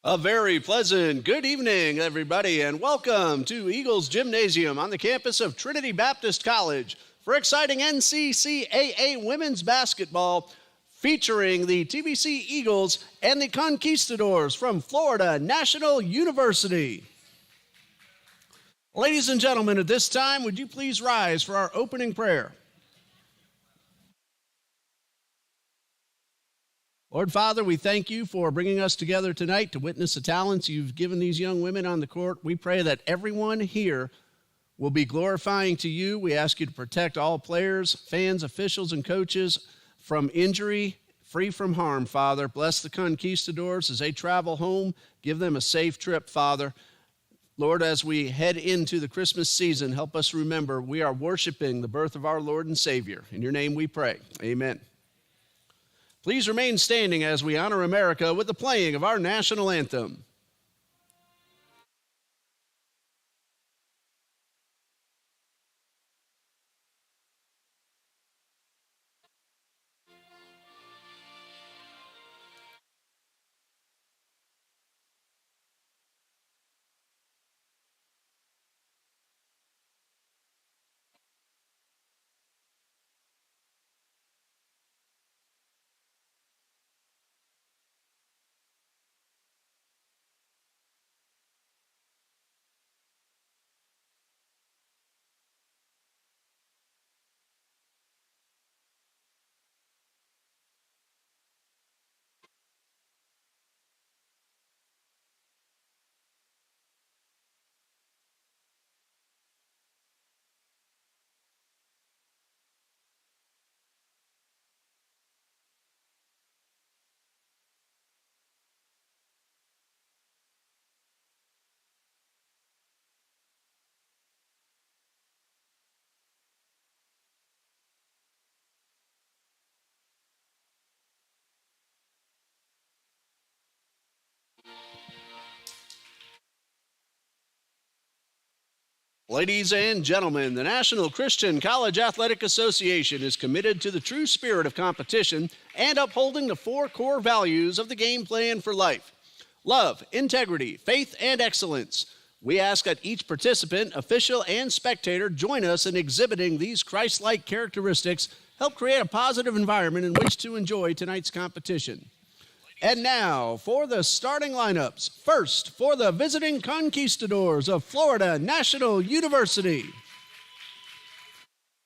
A very pleasant good evening, everybody, and welcome to Eagles Gymnasium on the campus of Trinity Baptist College for exciting NCCAA women's basketball featuring the TBC Eagles and the Conquistadors from Florida National University. Ladies and gentlemen, at this time, would you please rise for our opening prayer? Lord Father, we thank you for bringing us together tonight to witness the talents you've given these young women on the court. We pray that everyone here will be glorifying to you. We ask you to protect all players, fans, officials, and coaches from injury, free from harm, Father. Bless the Conquistadors as they travel home. Give them a safe trip, Father. Lord, as we head into the Christmas season, help us remember we are worshiping the birth of our Lord and Savior. In your name we pray. Amen. Please remain standing as we honor America with the playing of our national anthem. Ladies and gentlemen, the National Christian College Athletic Association is committed to the true spirit of competition and upholding the four core values of the game plan for life: love, integrity, faith, and excellence. We ask that each participant, official, and spectator join us in exhibiting these Christ-like characteristics, help create a positive environment in which to enjoy tonight's competition. And now for the starting lineups. First, for the visiting Conquistadors of Florida National University.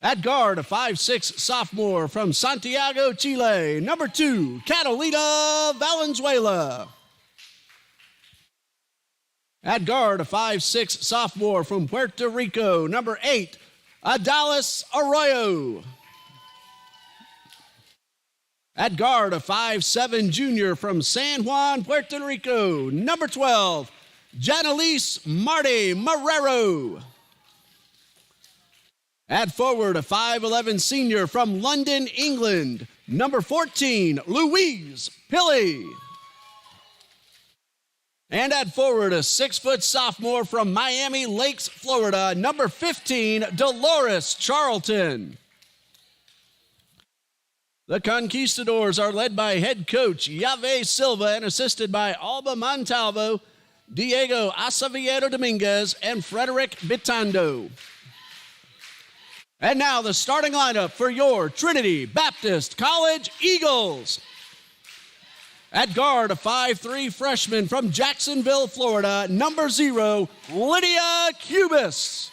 At guard, a 5'6" sophomore from Santiago, Chile, number 2, Catalina Valenzuela. At guard, a 5'6" sophomore from Puerto Rico, number 8, Adalis Arroyo. At guard, a 5'7" junior from San Juan, Puerto Rico, number 12, Janelise Marty Marrero. At forward, a 5'11" senior from London, England, number 14, Louise Pilley. And at forward, a 6-foot sophomore from Miami Lakes, Florida, number 15, Dolores Charlton. The Conquistadors are led by head coach Yave Silva and assisted by Alba Montalvo, Diego Acevedo Dominguez, and Frederick Bitando. And now the starting lineup for your Trinity Baptist College Eagles. At guard, a 5'3" freshman from Jacksonville, Florida, number 0, Lydia Cubis.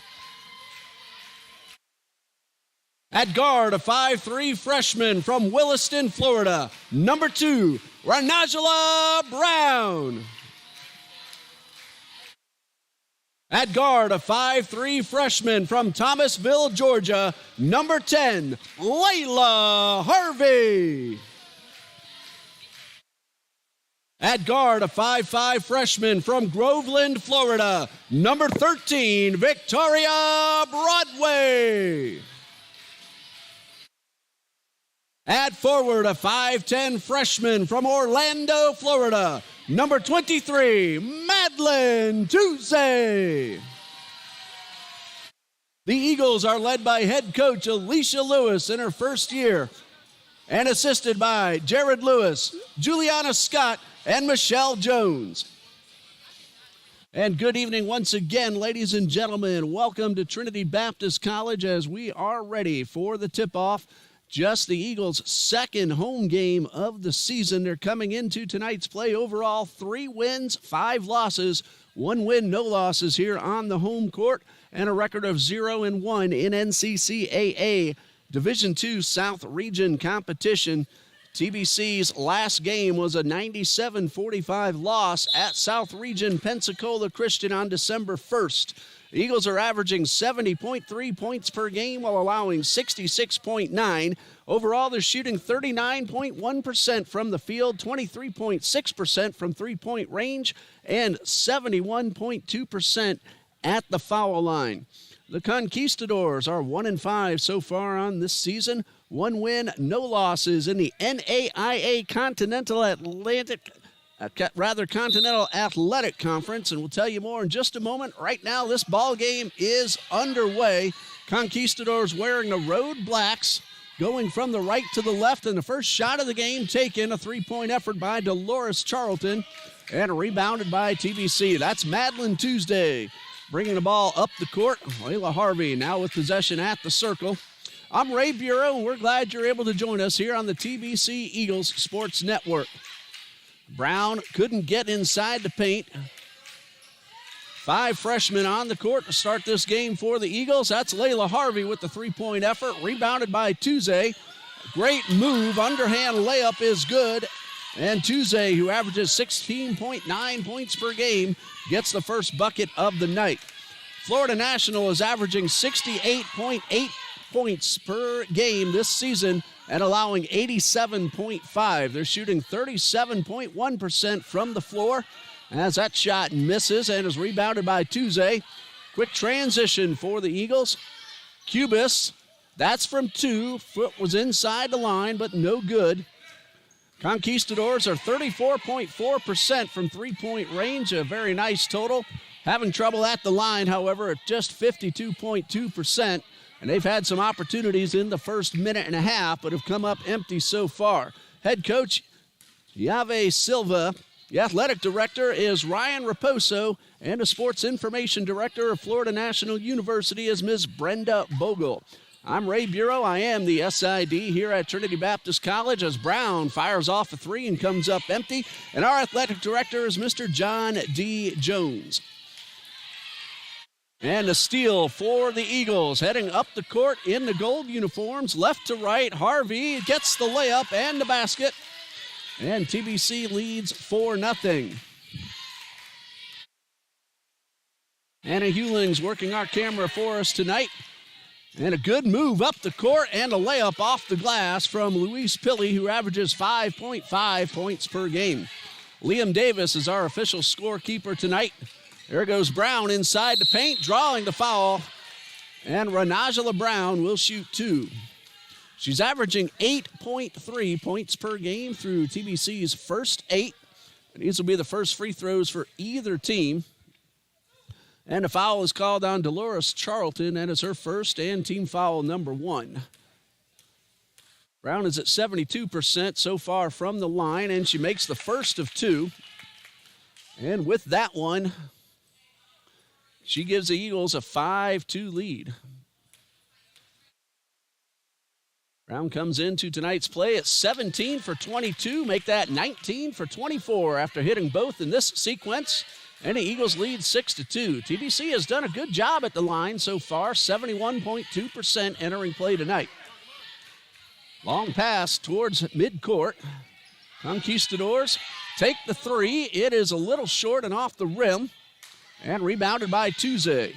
At guard, a 5'3" freshman from Williston, Florida, number 2, Ranajala Brown. At guard, a 5'3" freshman from Thomasville, Georgia, number 10, Layla Harvey. At guard, a 5'5" freshman from Groveland, Florida, number 13, Victoria Broadway. At forward, a 5'10" freshman from Orlando, Florida, number 23, Madeline Tuesday. The Eagles are led by head coach Alicia Lewis in her first year and assisted by Jared Lewis, Juliana Scott, and Michelle Jones. And good evening once again, ladies and gentlemen. Welcome to Trinity Baptist College as we are ready for the tip-off. Just the Eagles' second home game of the season. They're coming into tonight's play overall 3 wins, 5 losses, 1 win, no losses here on the home court, and a record of 0-1 in NCCAA Division II South Region competition. TBC's last game was a 97-45 loss at South Region Pensacola Christian on December 1st. The Eagles are averaging 70.3 points per game while allowing 66.9. Overall, they're shooting 39.1% from the field, 23.6% from three-point range, and 71.2% at the foul line. The Conquistadors are 1-5 so far on this season. 1 win, no losses in the NAIA Continental Athletic Conference, and we'll tell you more in just a moment. Right now, this ball game is underway. Conquistadors wearing the road blacks, going from the right to the left, and the first shot of the game taken, a 3-point effort by Dolores Charlton, and rebounded by TBC. That's Madeline Tuesday bringing the ball up the court. Layla Harvey now with possession at the circle. I'm Ray Bureau, and we're glad you're able to join us here on the TBC Eagles Sports Network. Brown couldn't get inside the paint. 5 freshmen on the court to start this game for the Eagles. That's Layla Harvey with the 3-point effort, rebounded by Tuesday. Great move, underhand layup is good. And Tuesday, who averages 16.9 points per game, gets the first bucket of the night. Florida National is averaging 68.8 points per game this season and allowing 87.5. They're shooting 37.1% from the floor as that shot misses and is rebounded by Tuesday. Quick transition for the Eagles. Cubis, that's from 2. Foot was inside the line, but no good. Conquistadors are 34.4% from three-point range, a very nice total. Having trouble at the line, however, at just 52.2%. And they've had some opportunities in the first minute and a half, but have come up empty so far. Head coach Yave Silva. The athletic director is Ryan Raposo, and the sports information director of Florida National University is Ms. Brenda Bogle. I'm Ray Bureau. I am the SID here at Trinity Baptist College as Brown fires off a 3 and comes up empty. And our athletic director is Mr. John D. Jones. And a steal for the Eagles, heading up the court in the gold uniforms, left to right. Harvey gets the layup and the basket, and TBC leads 4-0. Anna Hewling's working our camera for us tonight. And a good move up the court and a layup off the glass from Luis Pilley, who averages 5.5 points per game. Liam Davis is our official scorekeeper tonight. There goes Brown inside the paint, drawing the foul. And Renajala Brown will shoot 2. She's averaging 8.3 points per game through TBC's first 8. And these will be the first free throws for either team. And a foul is called on Dolores Charlton, and it's her first and team foul number 1. Brown is at 72% so far from the line, and she makes the first of 2. And with that one, she gives the Eagles a 5-2 lead. Brown comes into tonight's play at 17 for 22, make that 19 for 24 after hitting both in this sequence. And the Eagles lead 6-2. TBC has done a good job at the line so far, 71.2% entering play tonight. Long pass towards midcourt. Conquistadors take the 3. It is a little short and off the rim. And rebounded by Tuesday.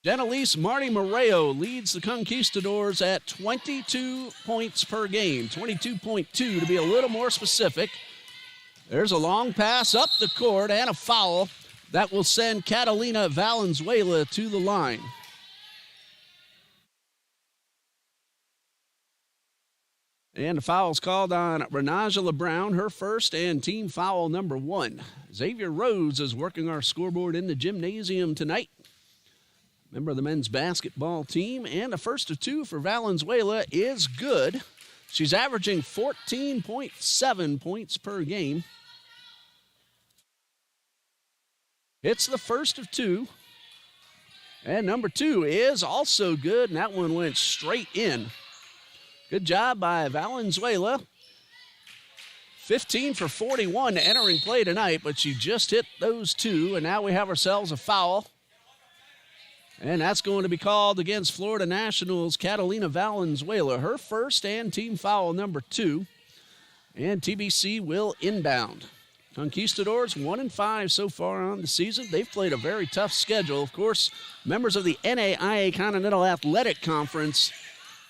Denalise Marty Moreo leads the Conquistadors at 22 points per game. 22.2 to be a little more specific. There's a long pass up the court and a foul that will send Catalina Valenzuela to the line. And the foul's called on Renajala Brown, her first and team foul number 1. Xavier Rhodes is working our scoreboard in the gymnasium tonight. Member of the men's basketball team, and the first of 2 for Valenzuela is good. She's averaging 14.7 points per game. Hits the first of two. And number 2 is also good, and that one went straight in. Good job by Valenzuela. 15 for 41 entering play tonight, but she just hit those two, and now we have ourselves a foul. And that's going to be called against Florida National's Catalina Valenzuela, her first and team foul number 2. And TBC will inbound. Conquistadors 1-5 so far on the season. They've played a very tough schedule. Of course, members of the NAIA Continental Athletic Conference,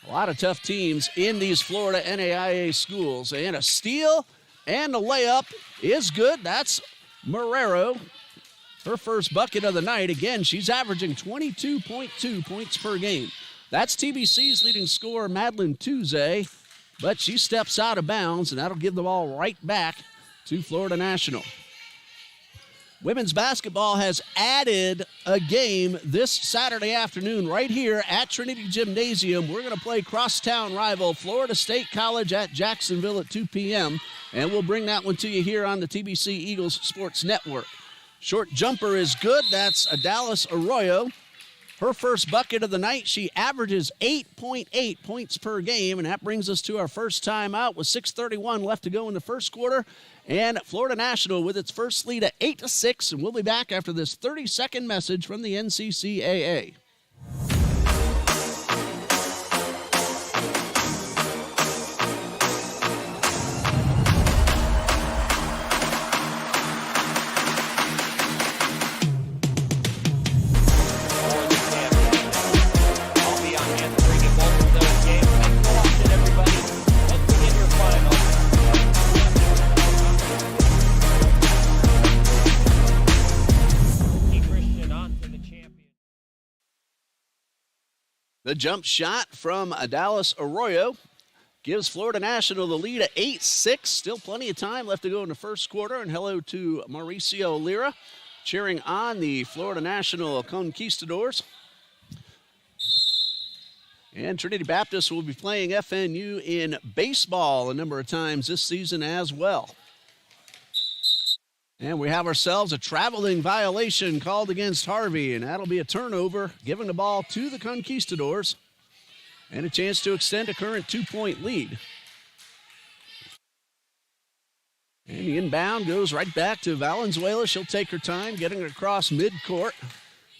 a lot of tough teams in these Florida NAIA schools. And a steal and a layup is good. That's Marrero. Her first bucket of the night. Again, she's averaging 22.2 points per game. That's TBC's leading scorer, Madeline Tuesday, but she steps out of bounds, and that'll give the ball right back to Florida National. Women's basketball has added a game this Saturday afternoon right here at Trinity Gymnasium. We're going to play crosstown rival Florida State College at Jacksonville at 2 p.m., and we'll bring that one to you here on the TBC Eagles Sports Network. Short jumper is good. That's Adalis Arroyo. Her first bucket of the night. She averages 8.8 points per game, and that brings us to our first timeout with 6:31 left to go in the first quarter. And Florida National with its first lead at 8-6, and we'll be back after this 30-second message from the NCCAA. The jump shot from Adalis Arroyo gives Florida National the lead at 8-6. Still plenty of time left to go in the first quarter. And hello to Mauricio Lira cheering on the Florida National Conquistadors. And Trinity Baptist will be playing FNU in baseball a number of times this season as well. And we have ourselves a traveling violation called against Harvey, and that'll be a turnover, giving the ball to the Conquistadors and a chance to extend a current 2-point lead. And the inbound goes right back to Valenzuela. She'll take her time getting it across midcourt.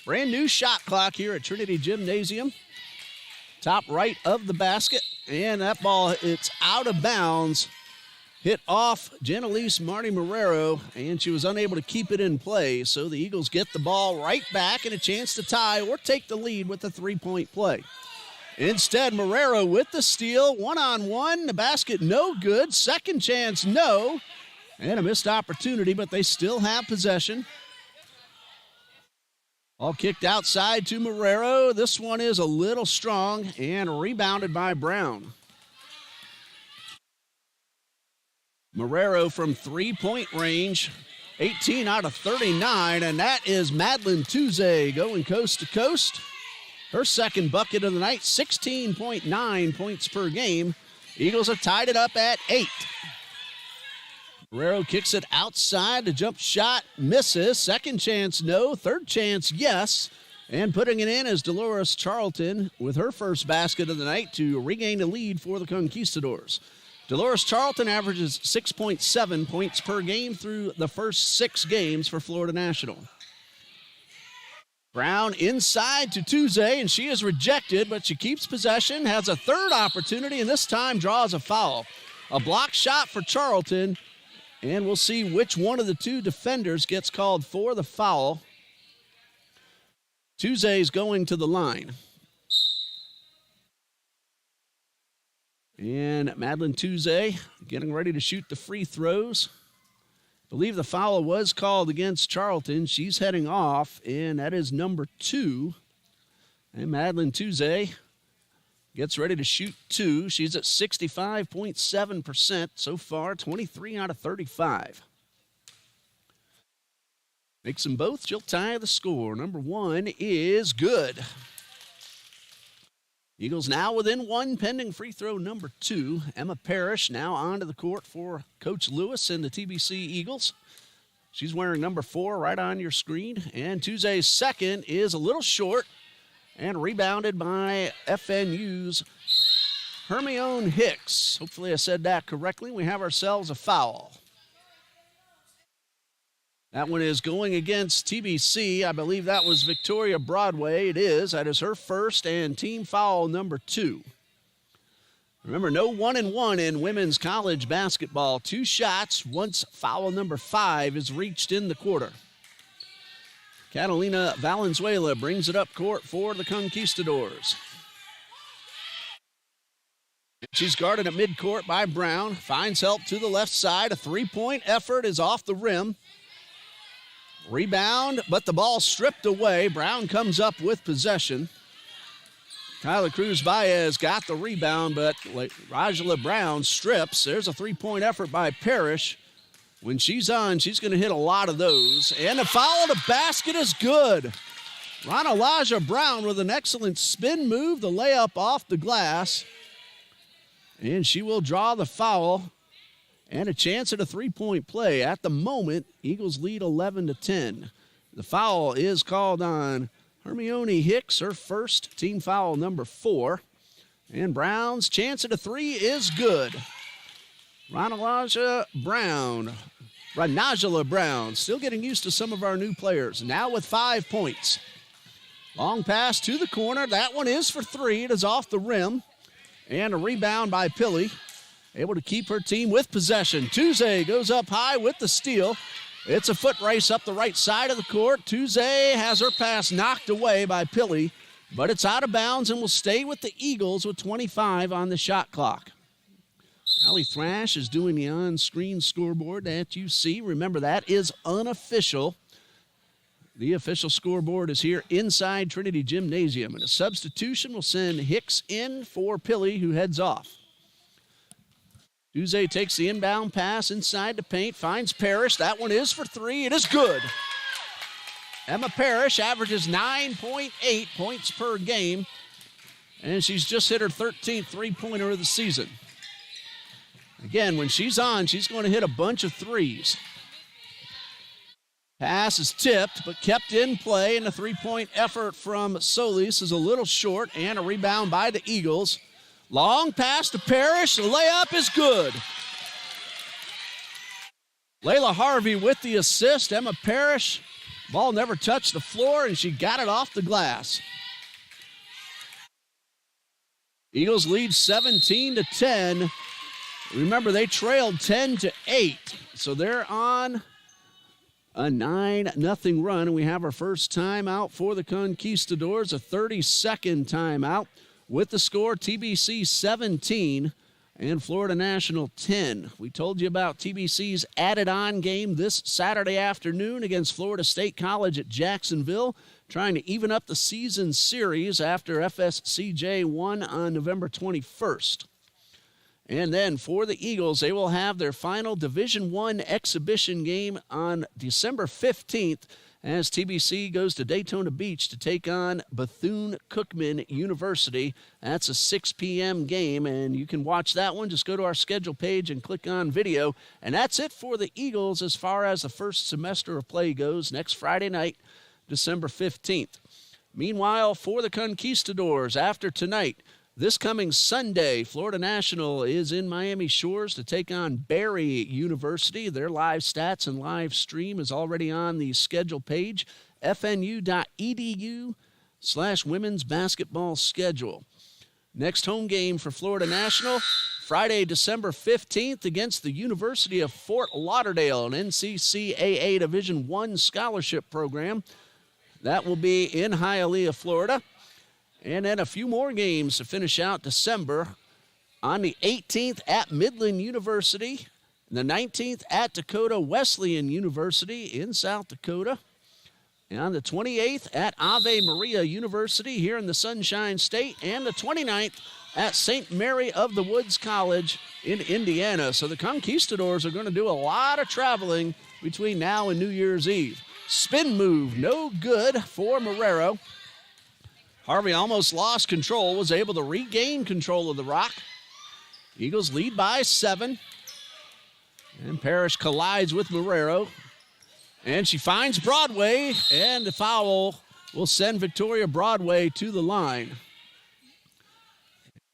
Brand new shot clock here at Trinity Gymnasium. Top right of the basket, and that ball, it's out of bounds. Hit off Janelise Marty Marrero, and she was unable to keep it in play. So the Eagles get the ball right back and a chance to tie or take the lead with a 3-point play. Instead, Marrero with the steal, one-on-one, the basket no good, second chance no, and a missed opportunity, but they still have possession. All kicked outside to Marrero. This one is a little strong and rebounded by Brown. Marrero from three-point range, 18 out of 39, and that is Madeline Tuesday going coast to coast. Her second bucket of the night, 16.9 points per game. Eagles have tied it up at 8. Marrero kicks it outside. The jump shot misses. Second chance, no. Third chance, yes. And putting it in is Dolores Charlton with her first basket of the night to regain the lead for the Conquistadors. Dolores Charlton averages 6.7 points per game through the first 6 games for Florida National. Brown inside to Tuesday, and she is rejected, but she keeps possession, has a third opportunity, and this time draws a foul. A block shot for Charlton, and we'll see which one of the two defenders gets called for the foul. Tuesday's going to the line. And Madeline Tuesday getting ready to shoot the free throws. I believe the foul was called against Charlton. She's heading off, and that is number 2. And Madeline Tuesday gets ready to shoot 2. She's at 65.7% so far, 23 out of 35. Makes them both. She'll tie the score. Number 1 is good. Eagles now within 1, pending free throw number 2. Emma Parrish now onto the court for Coach Lewis and the TBC Eagles. She's wearing number 4 right on your screen. And Tuesday's second is a little short and rebounded by FNU's Hermione Hicks. Hopefully I said that correctly. We have ourselves a foul. That one is going against TBC. I believe that was Victoria Broadway. It is. That is her first and team foul number 2. Remember, no 1-and-1 in women's college basketball. 2 shots once foul number 5 is reached in the quarter. Catalina Valenzuela brings it up court for the Conquistadors. She's guarded at midcourt by Brown. Finds help to the left side. A 3-point effort is off the rim. Rebound, but the ball stripped away. Brown comes up with possession. Kyla Cruz-Baez got the rebound, but Rajala Brown strips. There's a 3-point effort by Parrish. When she's on, she's going to hit a lot of those. And the foul, the basket is good. Ronalaja Brown with an excellent spin move, the layup off the glass. And she will draw the foul and a chance at a 3-point play. At the moment, Eagles lead 11-10. The foul is called on Hermione Hicks, her first, team foul number 4. And Brown's chance at a 3 is good. Ranajala Brown, still getting used to some of our new players. Now with 5 points. Long pass to the corner. That one is for 3. It is off the rim. And a rebound by Pilley. Able to keep her team with possession. Tuesday goes up high with the steal. It's a foot race up the right side of the court. Tuesday has her pass knocked away by Pilley, but it's out of bounds and will stay with the Eagles with 25 on the shot clock. Allie Thrash is doing the on-screen scoreboard that you see. Remember, that is unofficial. The official scoreboard is here inside Trinity Gymnasium, and a substitution will send Hicks in for Pilley, who heads off. Tuesday takes the inbound pass inside the paint, finds Parrish. That one is for 3. It is good. Emma Parrish averages 9.8 points per game, and she's just hit her 13th three-pointer of the season. Again, when she's on, she's going to hit a bunch of threes. Pass is tipped, but kept in play, and a 3-point effort from Solis is a little short, and a rebound by the Eagles. Long pass to Parrish. The layup is good. Layla Harvey with the assist. Emma Parrish, ball never touched the floor, and she got it off the glass. Eagles lead 17-10. Remember, they trailed 10-8, so they're on a 9-0 run, and we have our first timeout for the Conquistadors, a 30-second timeout. With the score, TBC 17 and Florida National 10. We told you about TBC's added-on game this Saturday afternoon against Florida State College at Jacksonville, trying to even up the season series after FSCJ won on November 21st. And then for the Eagles, they will have their final Division I exhibition game on December 15th as TBC goes to Daytona Beach to take on Bethune-Cookman University. That's a 6 p.m. game, and you can watch that one. Just go to our schedule page and click on video. And that's it for the Eagles as far as the first semester of play goes next Friday night, December 15th. Meanwhile, for the Conquistadors, after tonight, this coming Sunday, Florida National is in Miami Shores to take on Barry University. Their live stats and live stream is already on the schedule page, fnu.edu/women's basketball schedule. Next home game for Florida National, Friday, December 15th against the University of Fort Lauderdale, an NCCAA Division I scholarship program. That will be in Hialeah, Florida. And then a few more games to finish out December. On the 18th at Midland University, and the 19th at Dakota Wesleyan University in South Dakota. And on the 28th at Ave Maria University here in the Sunshine State, and the 29th at St. Mary of the Woods College in Indiana. So the Conquistadors are going to do a lot of traveling between now and New Year's Eve. Spin move, no good for Marrero. Harvey almost lost control, was able to regain control of the rock. Eagles lead by 7. And Parrish collides with Marrero. And she finds Broadway, and the foul will send Victoria Broadway to the line.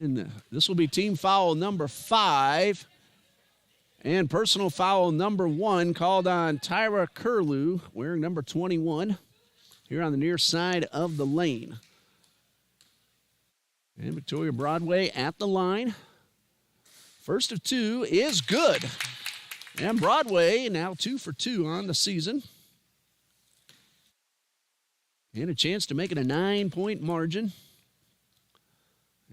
And this will be team foul number 5. And personal foul number 1 called on Tyra Curlew, wearing number 21, here on the near side of the lane. And Victoria Broadway at the line. First of 2 is good. And Broadway now 2 for 2 on the season. And a chance to make it a 9-point margin.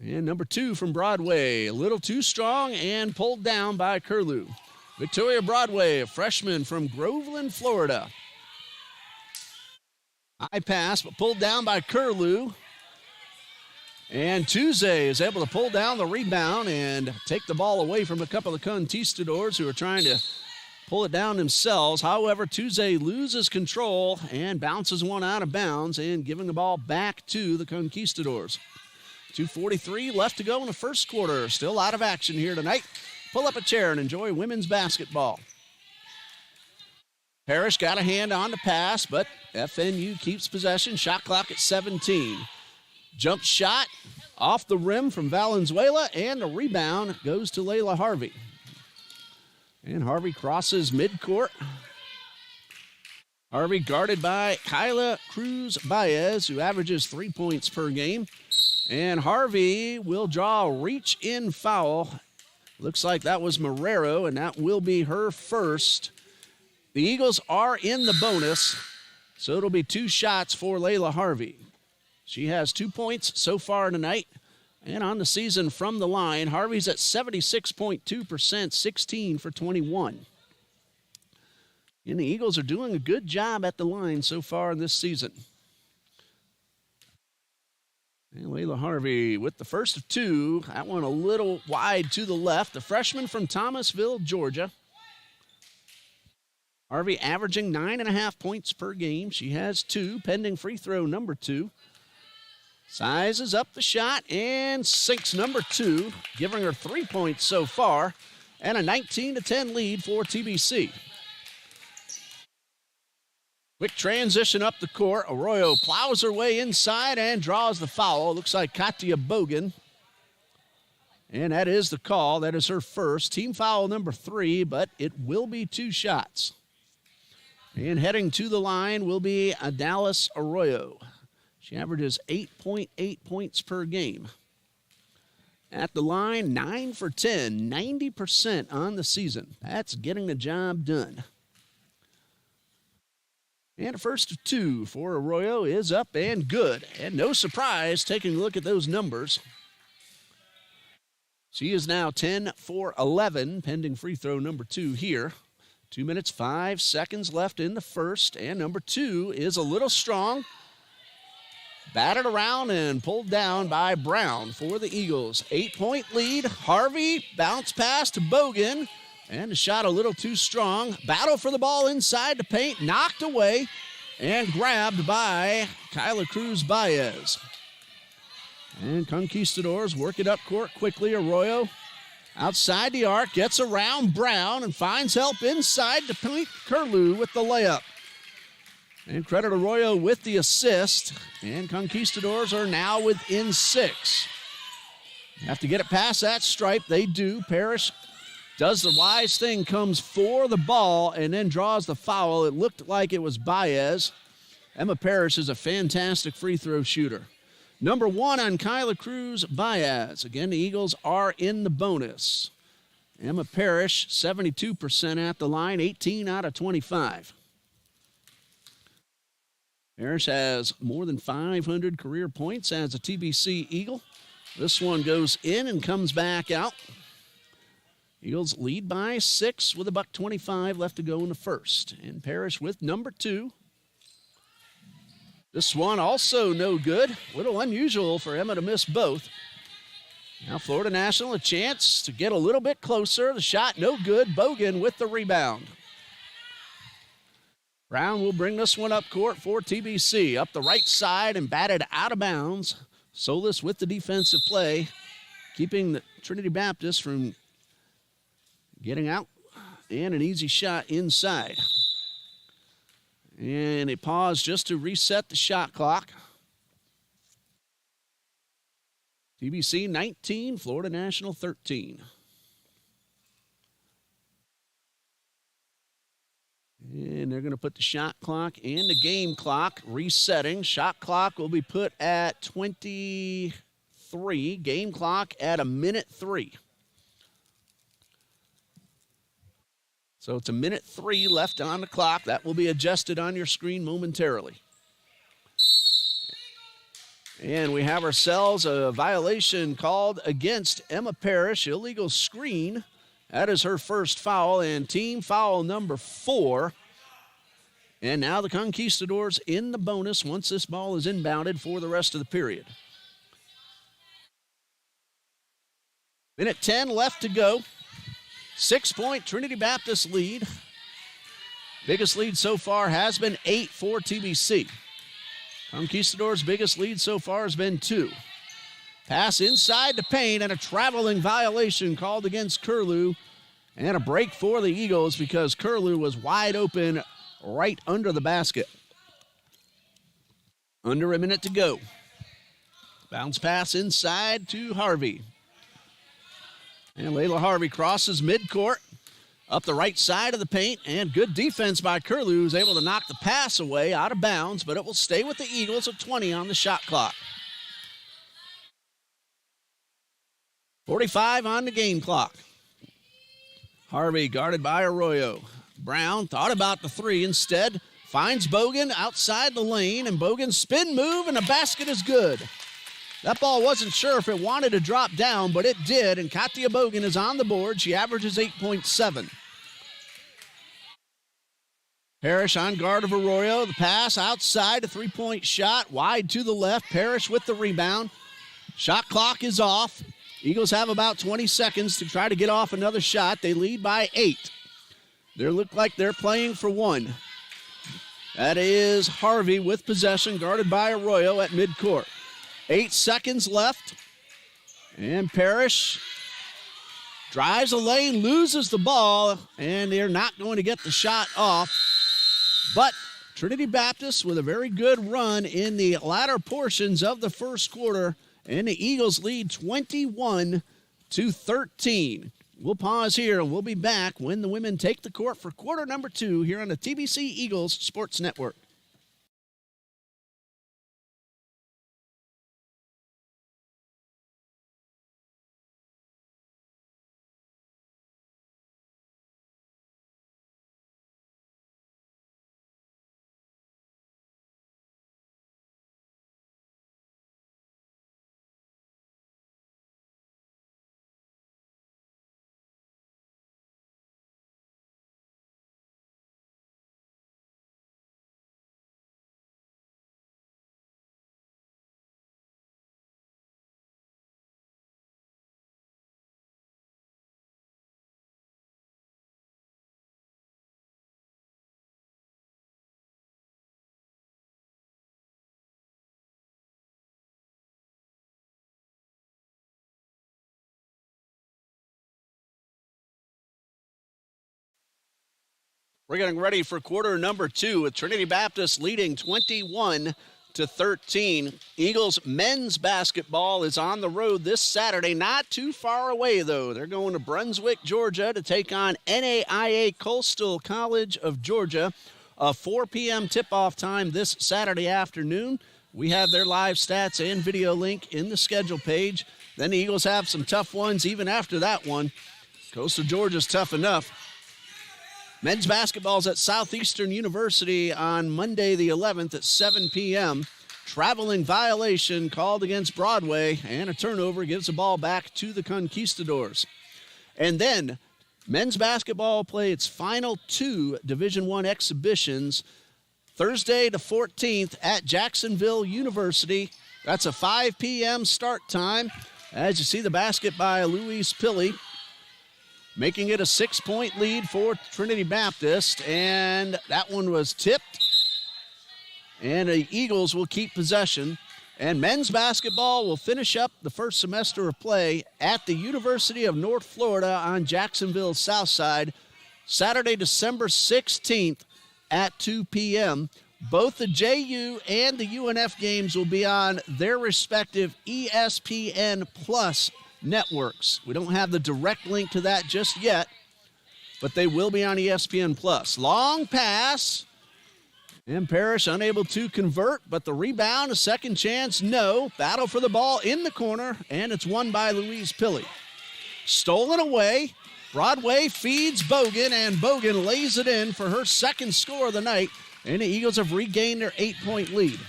And number 2 from Broadway, a little too strong and pulled down by Curlew. Victoria Broadway, a freshman from Groveland, Florida. High pass, but pulled down by Curlew. And Tuesday is able to pull down the rebound and take the ball away from a couple of conquistadors who are trying to pull it down themselves. However, Tuesday loses control and bounces one out of bounds and giving the ball back to the conquistadors. 2:43 left to go in the first quarter. Still out of action here tonight. Pull up a chair and enjoy women's basketball. Parrish got a hand on the pass, but FNU keeps possession. Shot clock at 17. Jump shot off the rim from Valenzuela, and the rebound goes to Layla Harvey. And Harvey crosses midcourt. Harvey guarded by Kyla Cruz Baez, who averages 3 points per game. And Harvey will draw a reach-in foul. Looks like that was Marrero, and that will be her first. The Eagles are in the bonus, so it'll be 2 shots for Layla Harvey. She has 2 points so far tonight. And on the season from the line, Harvey's at 76.2%, 16 for 21. And the Eagles are doing a good job at the line so far in this season. And Layla Harvey with the first of 2. That one a little wide to the left. The freshman from Thomasville, Georgia. Harvey averaging 9.5 points per game. She has 2, pending free throw number 2. Sizes up the shot and sinks number 2, giving her 3 points so far, and a 19-10 lead for TBC. Quick transition up the court. Arroyo plows her way inside and draws the foul. Looks like Katia Bogan. And that is the call. That is her first. Team foul number 3, but it will be 2 shots. And heading to the line will be Adalis Arroyo. She averages 8.8 points per game. At the line, 9 for 10, 90% on the season. That's getting the job done. And a first of 2 for Arroyo is up and good. And no surprise, taking a look at those numbers. She is now 10 for 11, pending free throw number 2 here. 2 minutes, 5 seconds left in the first. And number 2 is a little strong. Batted around and pulled down by Brown for the Eagles. 8-point lead. Harvey bounce pass to Bogan. And a shot a little too strong. Battle for the ball inside the paint. Knocked away and grabbed by Kyla Cruz Baez. And Conquistadors work it up court quickly. Arroyo outside the arc. Gets around Brown and finds help inside the paint. Curlew with the layup. And credit Arroyo with the assist. And Conquistadors are now within 6. Have to get it past that stripe. They do. Parrish does the wise thing, comes for the ball, and then draws the foul. It looked like it was Baez. Emma Parrish is a fantastic free throw shooter. Number 1 on Kyla Cruz Baez. Again, the Eagles are in the bonus. Emma Parrish, 72% at the line, 18 out of 25. Parrish has more than 500 career points as a TBC Eagle. This one goes in and comes back out. Eagles lead by 6 with $1:25 left to go in the first. And Parrish with number 2. This one also no good. A little unusual for Emma to miss both. Now Florida National a chance to get a little bit closer. The shot no good. Bogan with the rebound. Brown will bring this one up court for TBC. Up the right side and batted out of bounds. Solis with the defensive play, keeping the Trinity Baptist from getting out. And an easy shot inside. And a pause just to reset the shot clock. TBC 19, Florida National 13. And they're going to put the shot clock and the game clock resetting. Shot clock will be put at 23. Game clock at 1:03. So it's 1:03 left on the clock. That will be adjusted on your screen momentarily. And we have ourselves a violation called against Emma Parrish. Illegal screen. That is her first foul, and team foul number 4. And now the Conquistadors in the bonus once this ball is inbounded for the rest of the period. 1:10 left to go. 6-point Trinity Baptist lead. Biggest lead so far has been 8 for TBC. Conquistadors' biggest lead so far has been 2. Pass inside the paint and a traveling violation called against Curlew. And a break for the Eagles because Curlew was wide open right under the basket. Under a minute to go. Bounce pass inside to Harvey. And Layla Harvey crosses midcourt up the right side of the paint, and good defense by Curlew, who's able to knock the pass away out of bounds, but it will stay with the Eagles at 20 on the shot clock. 45 on the game clock. Harvey guarded by Arroyo. Brown thought about the 3 instead, finds Bogan outside the lane, and Bogan's spin move, and the basket is good. That ball wasn't sure if it wanted to drop down, but it did, and Katia Bogan is on the board. She averages 8.7. Parrish on guard of Arroyo. The pass outside, a 3-point shot, wide to the left. Parrish with the rebound. Shot clock is off. Eagles have about 20 seconds to try to get off another shot. They lead by 8. They look like they're playing for 1. That is Harvey with possession, guarded by Arroyo at midcourt. 8 seconds left. And Parrish drives the lane, loses the ball, and they're not going to get the shot off. But Trinity Baptist with a very good run in the latter portions of the first quarter, and the Eagles lead 21-13. We'll pause here, and we'll be back when the women take the court for quarter number 2 here on the TBC Eagles Sports Network. We're getting ready for quarter number 2 with Trinity Baptist leading 21-13. Eagles men's basketball is on the road this Saturday, not too far away though. They're going to Brunswick, Georgia to take on NAIA Coastal College of Georgia. A 4 p.m. tip-off time this Saturday afternoon. We have their live stats and video link in the schedule page. Then the Eagles have some tough ones even after that one. Coastal Georgia's tough enough. Men's basketball is at Southeastern University on Monday the 11th at 7 p.m. Traveling violation called against Broadway, and a turnover gives the ball back to the Conquistadors. And then men's basketball will play its final 2 Division I exhibitions Thursday the 14th at Jacksonville University. That's a 5 p.m. start time. As you see, the basket by Luis Pilley, making it a 6-point lead for Trinity Baptist, and that one was tipped, and the Eagles will keep possession. And men's basketball will finish up the first semester of play at the University of North Florida on Jacksonville's south side, Saturday, December 16th at 2 p.m. Both the JU and the UNF games will be on their respective ESPN Plus networks. We don't have the direct link to that just yet, but they will be on ESPN Plus. Long pass, and Parrish unable to convert, but the rebound, a second chance, no. Battle for the ball in the corner, and it's won by Louise Pilley. Stolen away. Broadway feeds Bogan, and Bogan lays it in for her second score of the night, and the Eagles have regained their 8-point lead.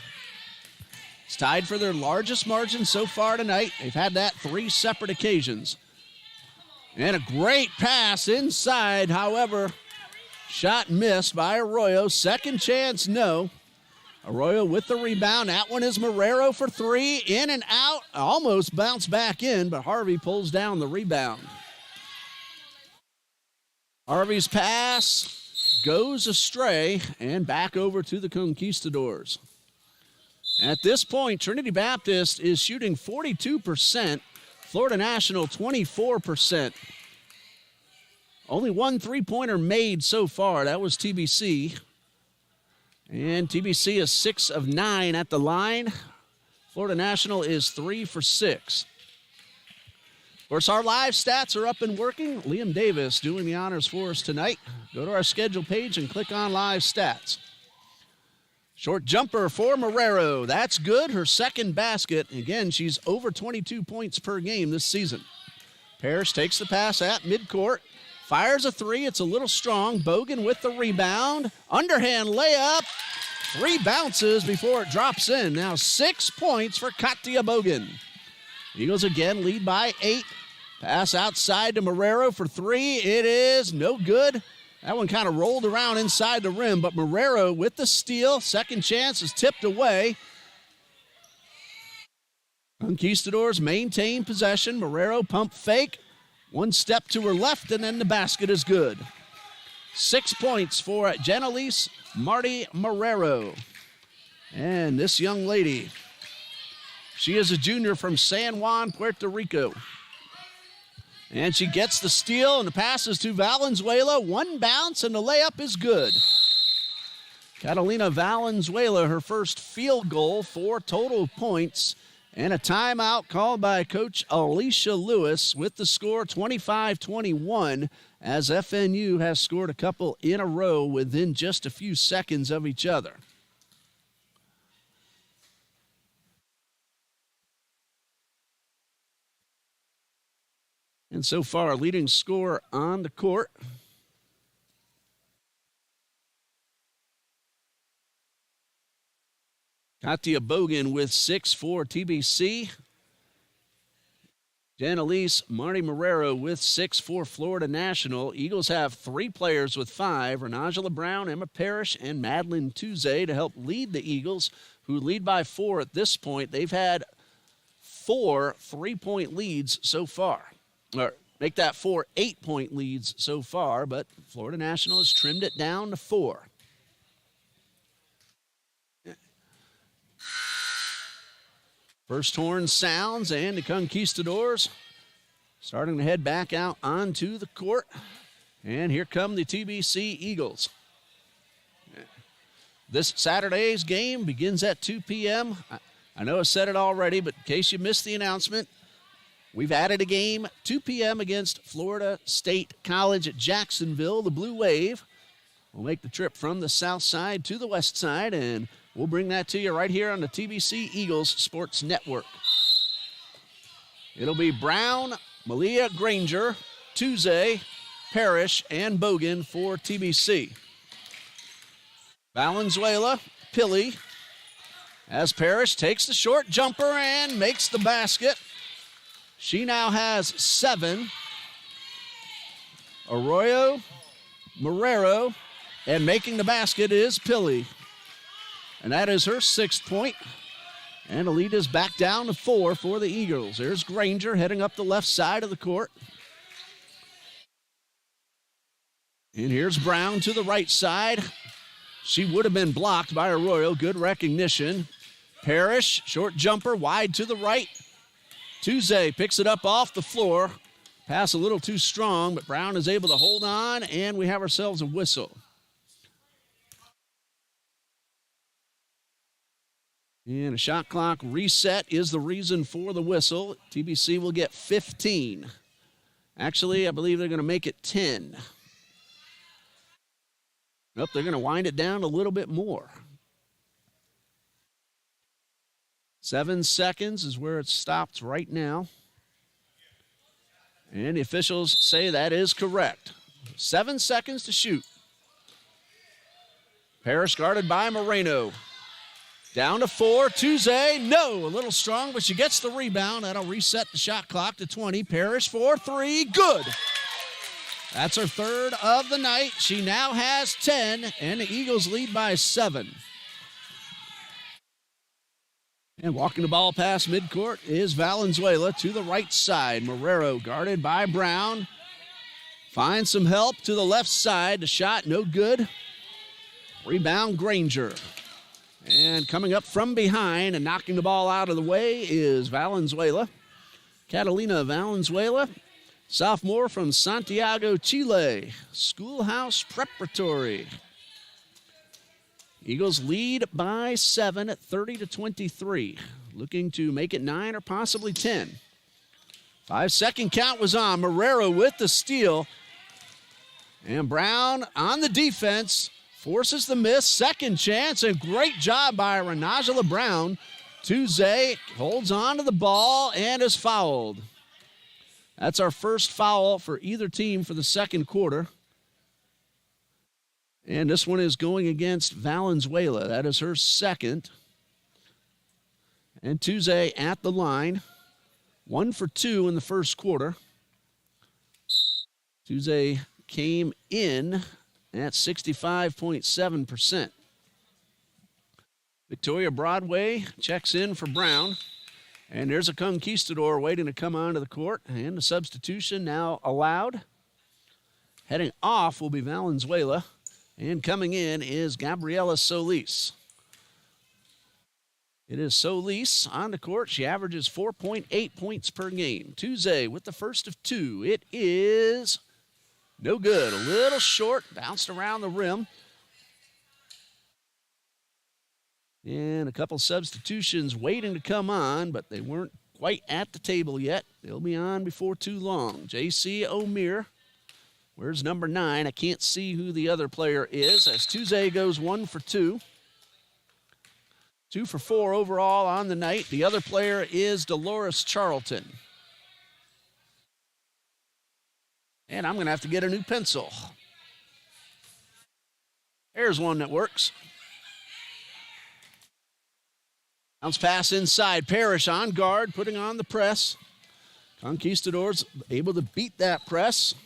It's tied for their largest margin so far tonight. They've had that 3 separate occasions. And a great pass inside, however, shot missed by Arroyo. Second chance, no. Arroyo with the rebound. That one is Marrero for 3. In and out. Almost bounced back in, but Harvey pulls down the rebound. Harvey's pass goes astray and back over to the Conquistadors. At this point, Trinity Baptist is shooting 42%. Florida National 24%. Only one three-pointer made so far. That was TBC. And TBC is 6 of 9 at the line. Florida National is 3 for 6. Of course, our live stats are up and working. Liam Davis doing the honors for us tonight. Go to our schedule page and click on live stats. Short jumper for Marrero. That's good. Her second basket. Again, she's over 22 points per game this season. Parrish takes the pass at midcourt. Fires a 3. It's a little strong. Bogan with the rebound. Underhand layup. 3 bounces before it drops in. Now 6 points for Katia Bogan. Eagles again lead by 8. Pass outside to Marrero for 3. It is no good. That one kind of rolled around inside the rim, but Marrero with the steal. Second chance is tipped away. Conquistadors maintain possession. Marrero pump fake. One step to her left, and then the basket is good. 6 points for Janelise Marty Marrero. And this young lady, she is a junior from San Juan, Puerto Rico. And she gets the steal, and the pass is to Valenzuela. One bounce, and the layup is good. Catalina Valenzuela, her first field goal, 4 total points, and a timeout called by Coach Alicia Lewis with the score 25-21, as FNU has scored a couple in a row within just a few seconds of each other. And so far, leading scorer on the court. Katia Bogan with 6 for TBC. Janelise Marty Marrero with 6 for Florida National. Eagles have 3 players with 5. Renajala Brown, Emma Parrish, and Madeline Tuesday to help lead the Eagles, who lead by 4 at this point. They've had 4 3-point leads so far. Or make that 4 8-point leads so far, but Florida National has trimmed it down to 4. First horn sounds, and the Conquistadors starting to head back out onto the court. And here come the TBC Eagles. This Saturday's game begins at 2 p.m. I know I said it already, but in case you missed the announcement, we've added a game, 2 p.m. against Florida State College at Jacksonville. The Blue Wave will make the trip from the south side to the west side, and we'll bring that to you right here on the TBC Eagles Sports Network. It'll be Brown, Malia Granger, Tuesday, Parrish, and Bogan for TBC. Valenzuela, Pilley, as Parrish takes the short jumper and makes the basket. She now has 7. Arroyo, Marrero, and making the basket is Pilley. And that is her 6th point. And the lead is back down to 4 for the Eagles. There's Granger heading up the left side of the court. And here's Brown to the right side. She would have been blocked by Arroyo. Good recognition. Parrish, short jumper, wide to the right. Tuesday picks it up off the floor. Pass a little too strong, but Brown is able to hold on, and we have ourselves a whistle. And a shot clock reset is the reason for the whistle. TBC will get 15. Actually, I believe they're going to make it 10. Nope, they're going to wind it down a little bit more. 7 seconds is where it stops right now. And the officials say that is correct. 7 seconds to shoot. Parrish guarded by Moreno. Down to 4. Tuesday, no, a little strong, but she gets the rebound. That'll reset the shot clock to 20. Parrish for 3, good. That's her third of the night. She now has 10, and the Eagles lead by 7. And walking the ball past midcourt is Valenzuela to the right side. Marrero guarded by Brown. Finds some help to the left side. The shot, no good. Rebound, Granger. And coming up from behind and knocking the ball out of the way is Valenzuela. Catalina Valenzuela, sophomore from Santiago, Chile. Schoolhouse Preparatory. Eagles lead by 7 at 30-23. Looking to make it 9 or possibly 10. 5-second count was on. Marrero with the steal. And Brown on the defense. Forces the miss. Second chance. And great job by Renajala Brown. Tuesday holds on to the ball and is fouled. That's our first foul for either team for the second quarter. And this one is going against Valenzuela. That is her second. And Tuesday at the line. 1 for 2 in the first quarter. Tuesday came in at 65.7%. Victoria Broadway checks in for Brown. And there's a conquistador waiting to come onto the court. And the substitution now allowed. Heading off will be Valenzuela. And coming in is Gabriela Solis. It is Solis on the court. She averages 4.8 points per game. Tuesday with the first of 2. It is no good. A little short. Bounced around the rim. And a couple substitutions waiting to come on, but they weren't quite at the table yet. They'll be on before too long. J.C. O'Meara. Where's number 9? I can't see who the other player is as Tuesday goes 1 for 2. 2 for 4 overall on the night. The other player is Dolores Charlton. And I'm going to have to get a new pencil. There's one that works. Bounce pass inside. Parrish on guard, putting on the press. Conquistadors able to beat that press.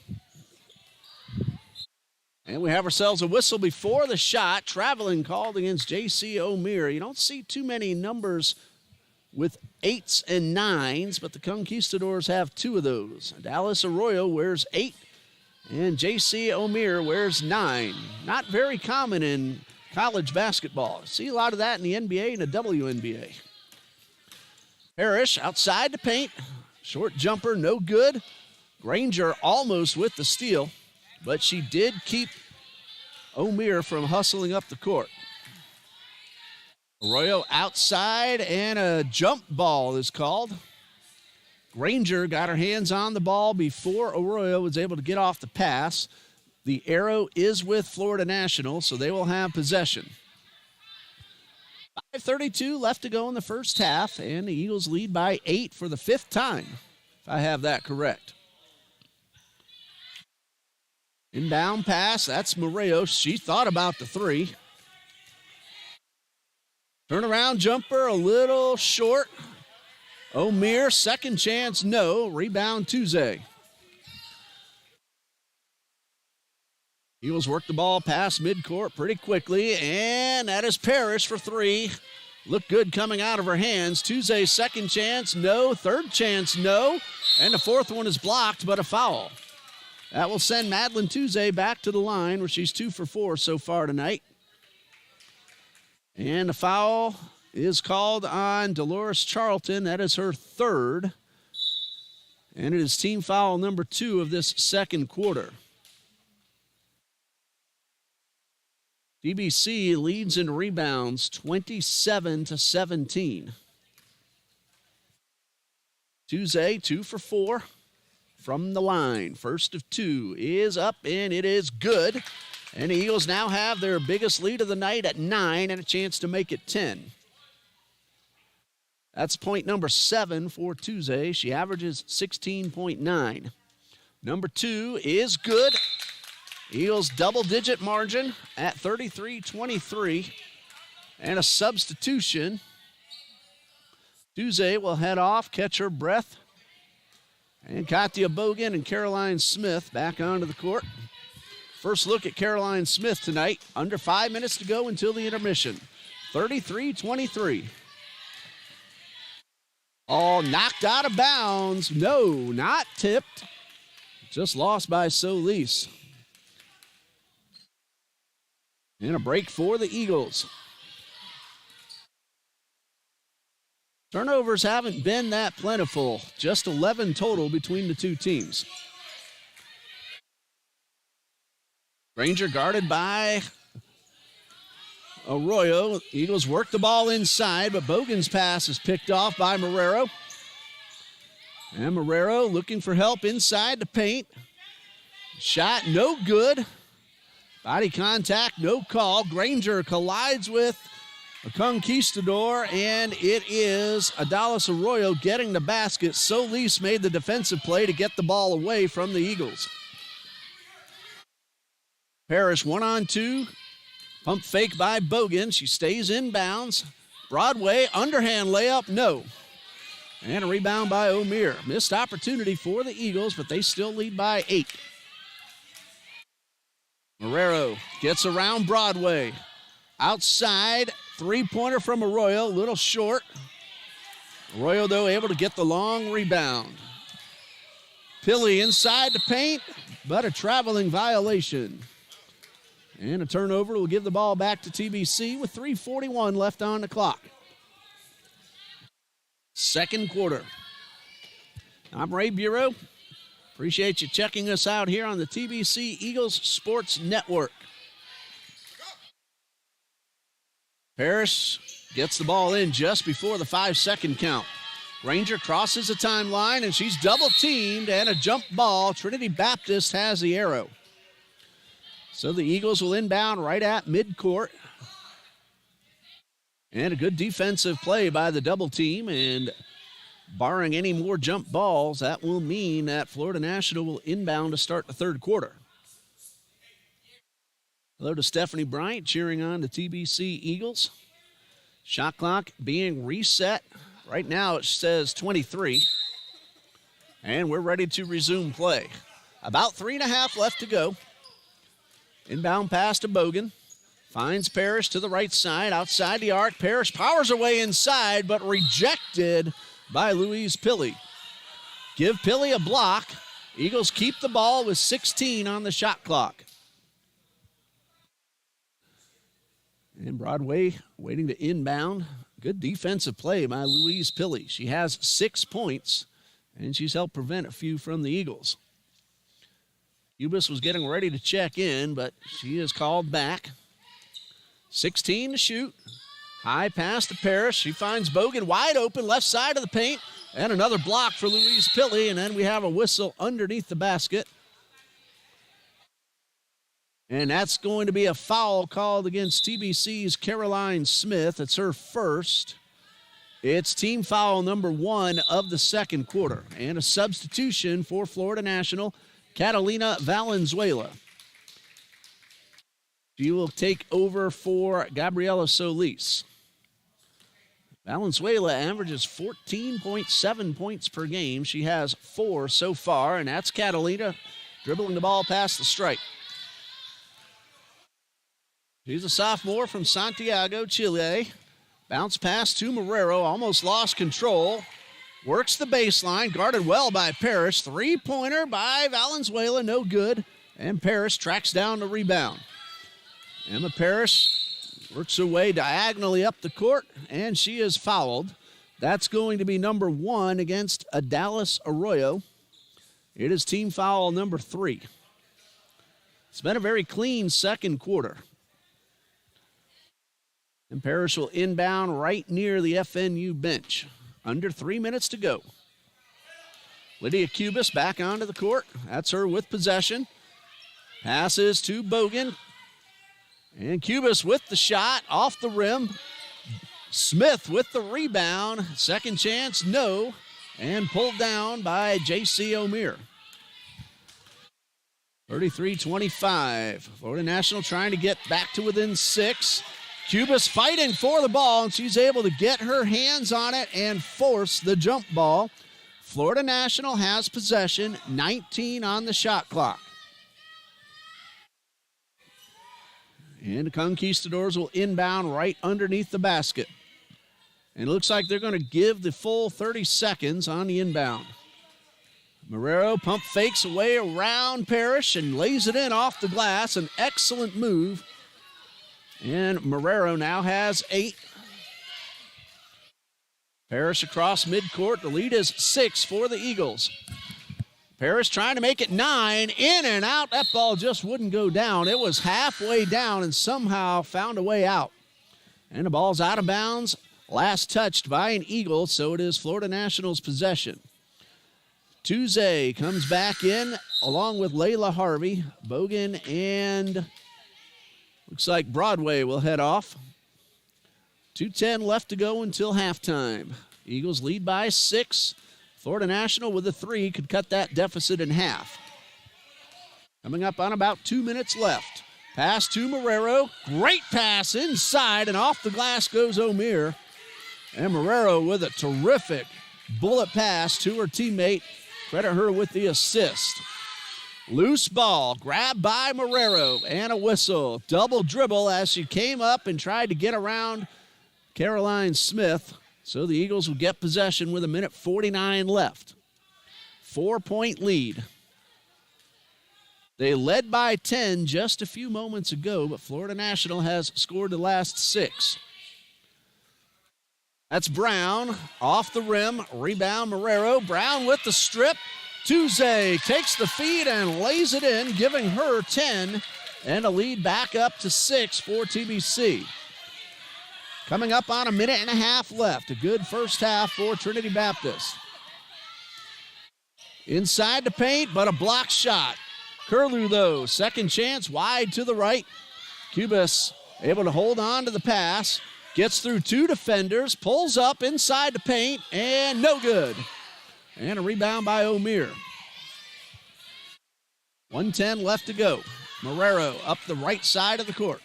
And we have ourselves a whistle before the shot. Traveling called against J.C. O'Meara. You don't see too many numbers with 8s and 9s, but the Conquistadors have 2 of those. Dallas Arroyo wears 8, and J.C. O'Meara wears 9. Not very common in college basketball. See a lot of that in the NBA and the WNBA. Parrish outside the paint. Short jumper, no good. Granger almost with the steal. But she did keep O'Meara from hustling up the court. Arroyo outside, and a jump ball is called. Granger got her hands on the ball before Arroyo was able to get off the pass. The arrow is with Florida National, so they will have possession. 5:32 left to go in the first half, and the Eagles lead by 8 for the 5th time, if I have that correct. Inbound pass, that's Moreno. She thought about the 3. Turnaround jumper, a little short. O'Meara, second chance, no. Rebound, Tuesday. Eagles work the ball past midcourt pretty quickly, and that is Parrish for 3. Looked good coming out of her hands. Tuesday's second chance, no. Third chance, no. And the 4th one is blocked, but a foul. That will send Madeline Tuesday back to the line where she's 2 for 4 so far tonight. And the foul is called on Dolores Charlton. That is her 3rd. And it is team foul number 2 of this second quarter. TBC leads in rebounds 27-17. Tuesday, 2 for 4 from the line. First of 2 is up, and it is good. And the Eagles now have their biggest lead of the night at 9 and a chance to make it 10. That's point number 7 for Tuesday. She averages 16.9. Number 2 is good. Eagles double-digit margin at 33-23. And a substitution. Tuesday will head off, catch her breath. And Katya Bogan and Caroline Smith back onto the court. First look at Caroline Smith tonight. Under 5 minutes to go until the intermission. 33-23. All knocked out of bounds. No, not tipped. Just lost by Solis. And a break for the Eagles. Turnovers haven't been that plentiful. Just 11 total between the two teams. Granger guarded by Arroyo. Eagles work the ball inside, but Bogan's pass is picked off by Marrero. And Marrero looking for help inside the paint. Shot no good. Body contact, no call. Granger collides with a conquistador, and it is Adalis Arroyo getting the basket. Solis made the defensive play to get the ball away from the Eagles. Parrish 1-on-2. Pump fake by Bogan. She stays inbounds. Broadway, underhand layup, no. And a rebound by O'Meara. Missed opportunity for the Eagles, but they still lead by 8. Marrero gets around Broadway. Outside, three-pointer from Arroyo, a little short. Arroyo, though, able to get the long rebound. Pilley inside the paint, but a traveling violation. And a turnover will give the ball back to TBC with 3:41 left on the clock. Second quarter. I'm Ray Bureau. Appreciate you checking us out here on the TBC Eagles Sports Network. Parrish gets the ball in just before the 5-second count. Granger crosses the timeline, and she's double-teamed, and a jump ball. Trinity Baptist has the arrow. So the Eagles will inbound right at midcourt. And a good defensive play by the double team, and barring any more jump balls, that will mean that Florida National will inbound to start the third quarter. Hello to Stephanie Bryant cheering on the TBC Eagles. Shot clock being reset. Right now it says 23. And we're ready to resume play. About 3.5 left to go. Inbound pass to Bogan. Finds Parrish to the right side, outside the arc. Parrish powers away inside, but rejected by Louise Pilley. Give Pilley a block. Eagles keep the ball with 16 on the shot clock. And Broadway waiting to inbound. Good defensive play by Louise Pilley. She has 6 points, and she's helped prevent a few from the Eagles. Ubis was getting ready to check in, but she is called back. 16 to shoot. High pass to Parrish. She finds Bogan wide open, left side of the paint, and another block for Louise Pilley, and then we have a whistle underneath the basket. And that's going to be a foul called against TBC's Caroline Smith. It's her first. It's team foul number 1 of the second quarter. And a substitution for Florida National, Catalina Valenzuela. She will take over for Gabriela Solis. Valenzuela averages 14.7 points per game. She has 4 so far, and that's Catalina dribbling the ball past the stripe. She's a sophomore from Santiago, Chile. Bounce pass to Marrero, almost lost control. Works the baseline, guarded well by Parrish. Three-pointer by Valenzuela, no good. And Parrish tracks down the rebound. Emma Parrish works her way diagonally up the court, and she is fouled. That's going to be number 1 against Adalis Arroyo. It is team foul number 3. It's been a very clean second quarter. And Parrish will inbound right near the FNU bench. Under 3 minutes to go. Lydia Cubis back onto the court. That's her with possession. Passes to Bogan. And Cubis with the shot off the rim. Smith with the rebound. Second chance, no. And pulled down by J.C. O'Meara. 33-25. Florida National trying to get back to within 6. Cubis fighting for the ball, and she's able to get her hands on it and force the jump ball. Florida National has possession, 19 on the shot clock. And the Conquistadors will inbound right underneath the basket. And it looks like they're going to give the full 30 seconds on the inbound. Marrero pump fakes away around Parrish and lays it in off the glass. An excellent move. And Marrero now has 8. Parrish across midcourt. The lead is 6 for the Eagles. Parrish trying to make it 9. In and out. That ball just wouldn't go down. It was halfway down and somehow found a way out. And the ball's out of bounds. Last touched by an Eagle, so it is Florida National's possession. Tuesday comes back in along with Layla Harvey. Bogan and looks like Broadway will head off. 2:10 left to go until halftime. Eagles lead by 6. Florida National with a 3 could cut that deficit in half. Coming up on about 2 minutes left. Pass to Marrero. Great pass inside, and off the glass goes O'Meara. And Marrero with a terrific bullet pass to her teammate. Credit her with the assist. Loose ball, grabbed by Marrero, and a whistle. Double dribble as she came up and tried to get around Caroline Smith. So the Eagles will get possession with 1:49 left. 4-point lead. They led by 10 just a few moments ago, but Florida National has scored the last 6. That's Brown off the rim. Rebound Marrero. Brown with the strip. Tuesday takes the feed and lays it in, giving her 10 and a lead back up to 6 for TBC. Coming up on 1.5 minutes left. A good first half for Trinity Baptist. Inside the paint, but a block shot. Curlew, though, second chance wide to the right. Cubis able to hold on to the pass. Gets through 2 defenders, pulls up inside the paint, and no good. And a rebound by O'Meara. 1:10 left to go. Marrero up the right side of the court.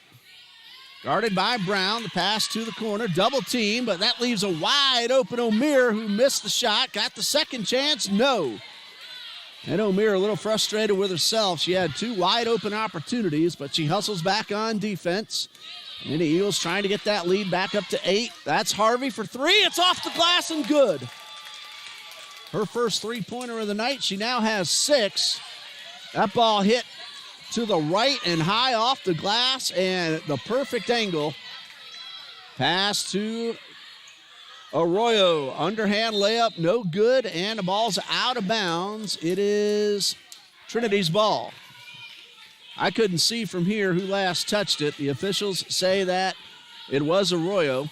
Guarded by Brown, the pass to the corner, double team, but that leaves a wide open O'Meara who missed the shot. Got the second chance, no. And O'Meara a little frustrated with herself. She had 2 wide open opportunities, but she hustles back on defense. And the Eagles trying to get that lead back up to 8. That's Harvey for 3. It's off the glass and good. Her first three-pointer of the night. She now has 6. That ball hit to the right and high off the glass, and the perfect angle. Pass to Arroyo. Underhand layup, no good, and the ball's out of bounds. It is Trinity's ball. I couldn't see from here who last touched it. The officials say that it was Arroyo.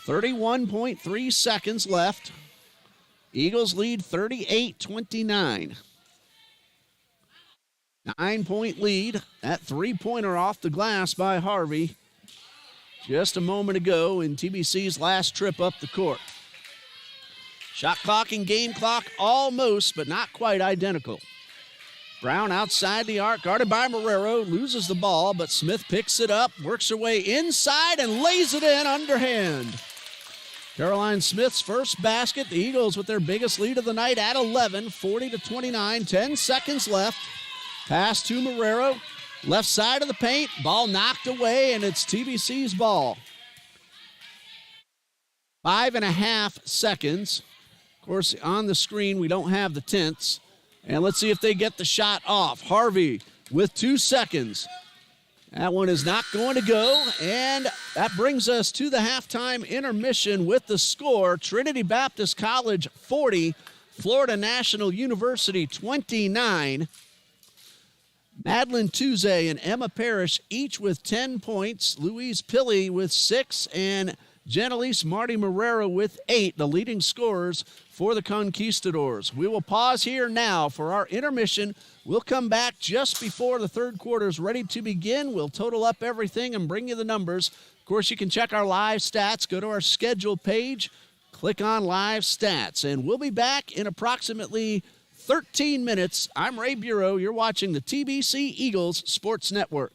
31.3 seconds left. Eagles lead 38-29. 9-point lead. That three-pointer off the glass by Harvey just a moment ago in TBC's last trip up the court. Shot clock and game clock almost, but not quite identical. Brown outside the arc, guarded by Marrero, loses the ball, but Smith picks it up, works her way inside, and lays it in underhand. Caroline Smith's first basket. The Eagles with their biggest lead of the night at 11, 40-29, 10 seconds left. Pass to Marrero, left side of the paint, ball knocked away, and it's TBC's ball. 5.5 seconds. Of course, on the screen, we don't have the tenths. And let's see if they get the shot off. Harvey with 2 seconds. That one is not going to go, and that brings us to the halftime intermission with the score. Trinity Baptist College 40, Florida National University 29. Madeline Tuesday and Emma Parrish each with 10 points. Louise Pilley with 6 and Genelise Marty Marrero with 8, the leading scorers for the Conquistadors. We will pause here now for our intermission. We'll come back just before the third quarter is ready to begin. We'll total up everything and bring you the numbers. Of course, you can check our live stats. Go to our schedule page, click on live stats, and we'll be back in approximately 13 minutes. I'm Ray Bureau. You're watching the TBC Eagles Sports Network.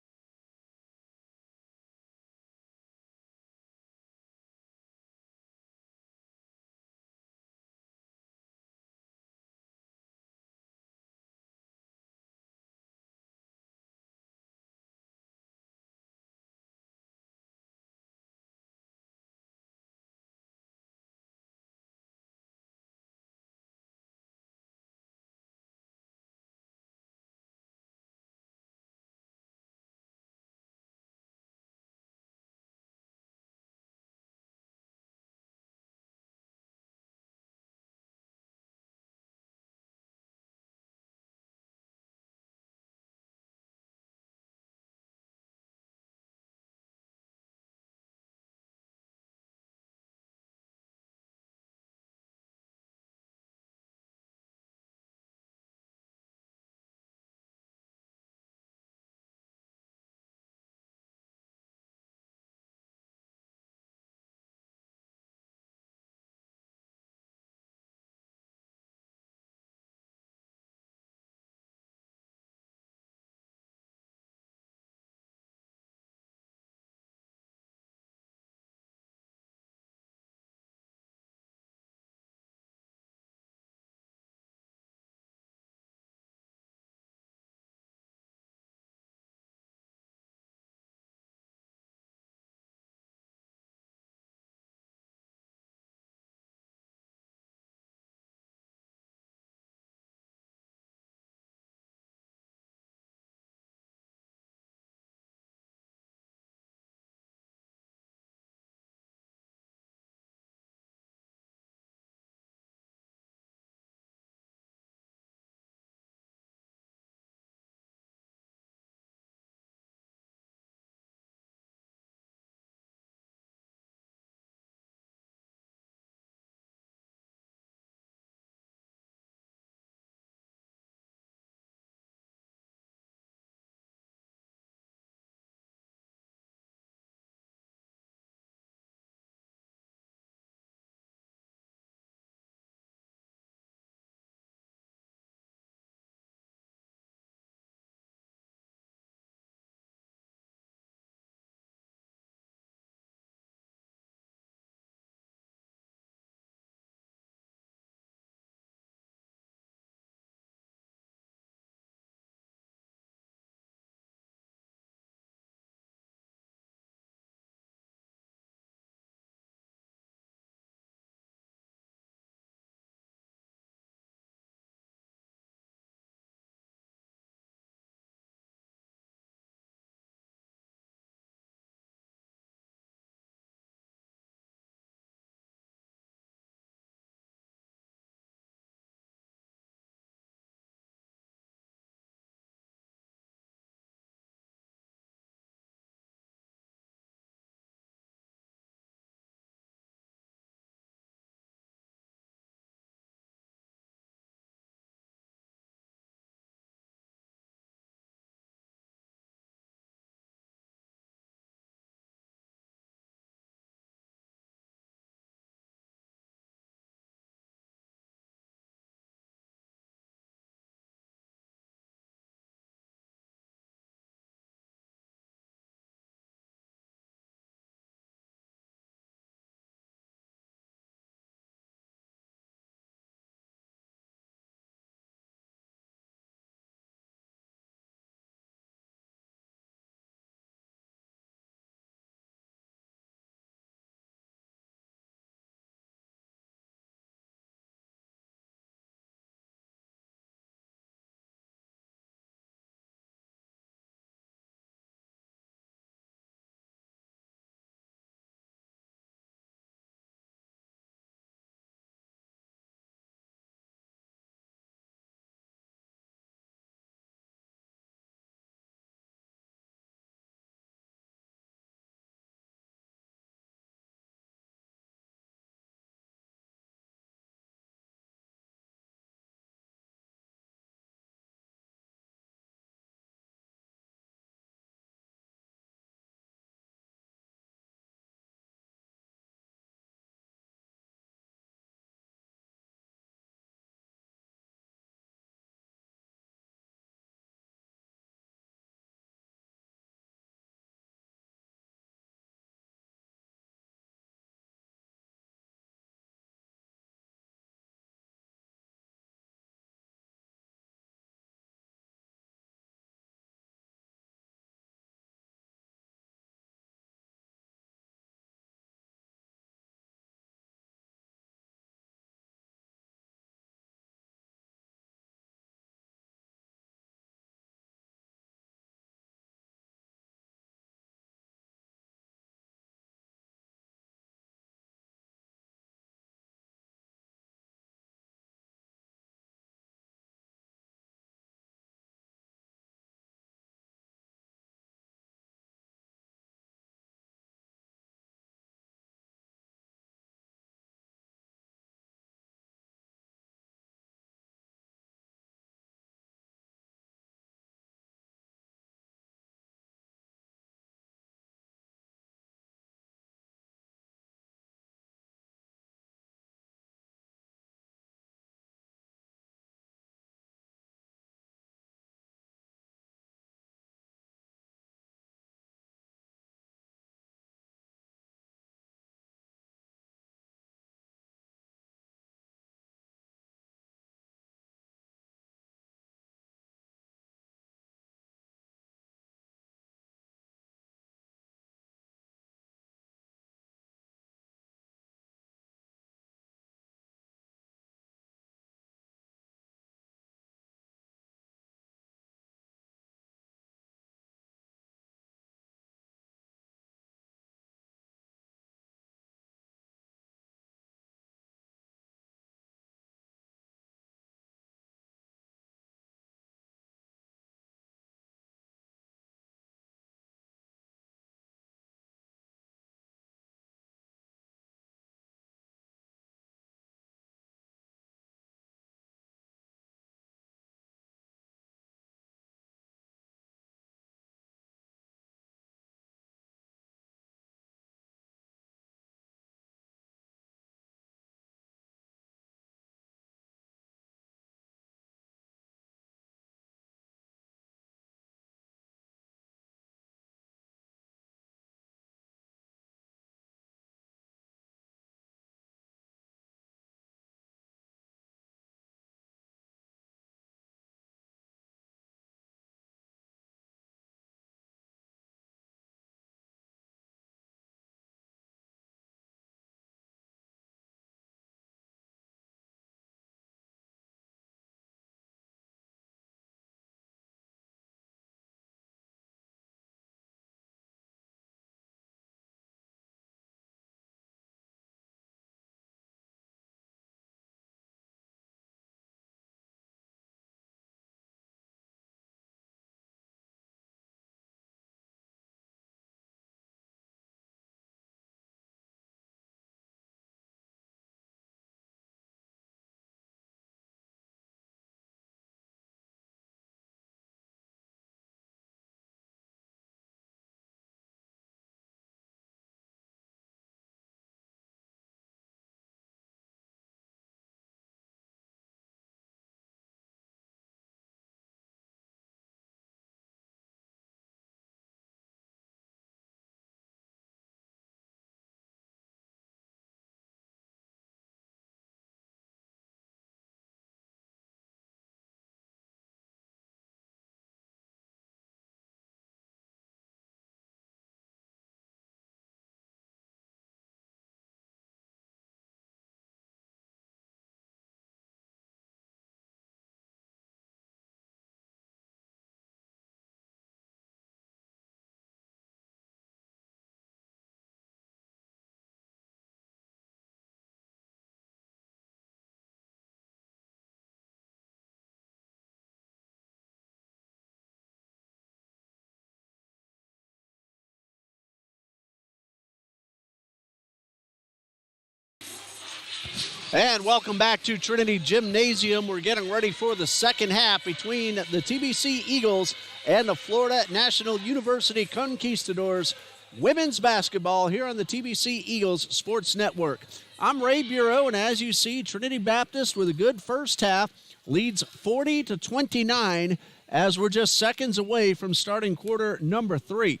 And welcome back to Trinity Gymnasium. We're getting ready for the second half between the TBC Eagles and the Florida National University Conquistadors women's basketball here on the TBC Eagles Sports Network. I'm Ray Bureau, and as you see, Trinity Baptist with a good first half leads 40-29 as we're just seconds away from starting quarter number 3.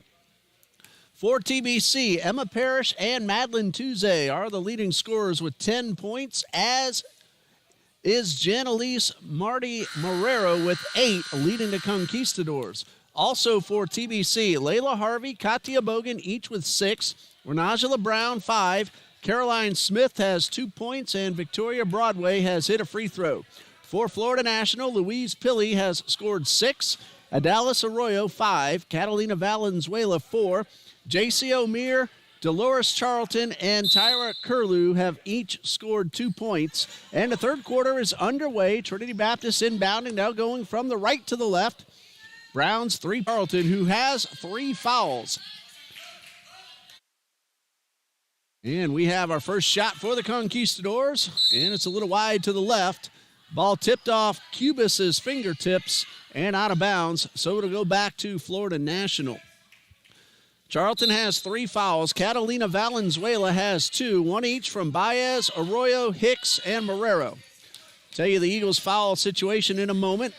For TBC, Emma Parrish and Madeline Tuesday are the leading scorers with 10 points, as is Janelise Marty Marrero with 8, leading the Conquistadors. Also for TBC, Layla Harvey, Katia Bogan, each with 6, Renajala Brown, 5, Caroline Smith has 2 points, and Victoria Broadway has hit a free throw. For Florida National, Louise Pilley has scored 6, Adalis Arroyo, 5, Catalina Valenzuela, 4, J.C. O'Meara, Dolores Charlton, and Tyra Curlew have each scored 2 points. And the third quarter is underway. Trinity Baptist inbounding, now going from the right to the left. Brown's 3, Charlton, who has 3 fouls. And we have our first shot for the Conquistadors, and it's a little wide to the left. Ball tipped off Cubis's fingertips and out of bounds, so it'll go back to Florida National. Charlton has 3 fouls. Catalina Valenzuela has 2, 1 each from Baez, Arroyo, Hicks, and Marrero. Tell you the Eagles' foul situation in a moment.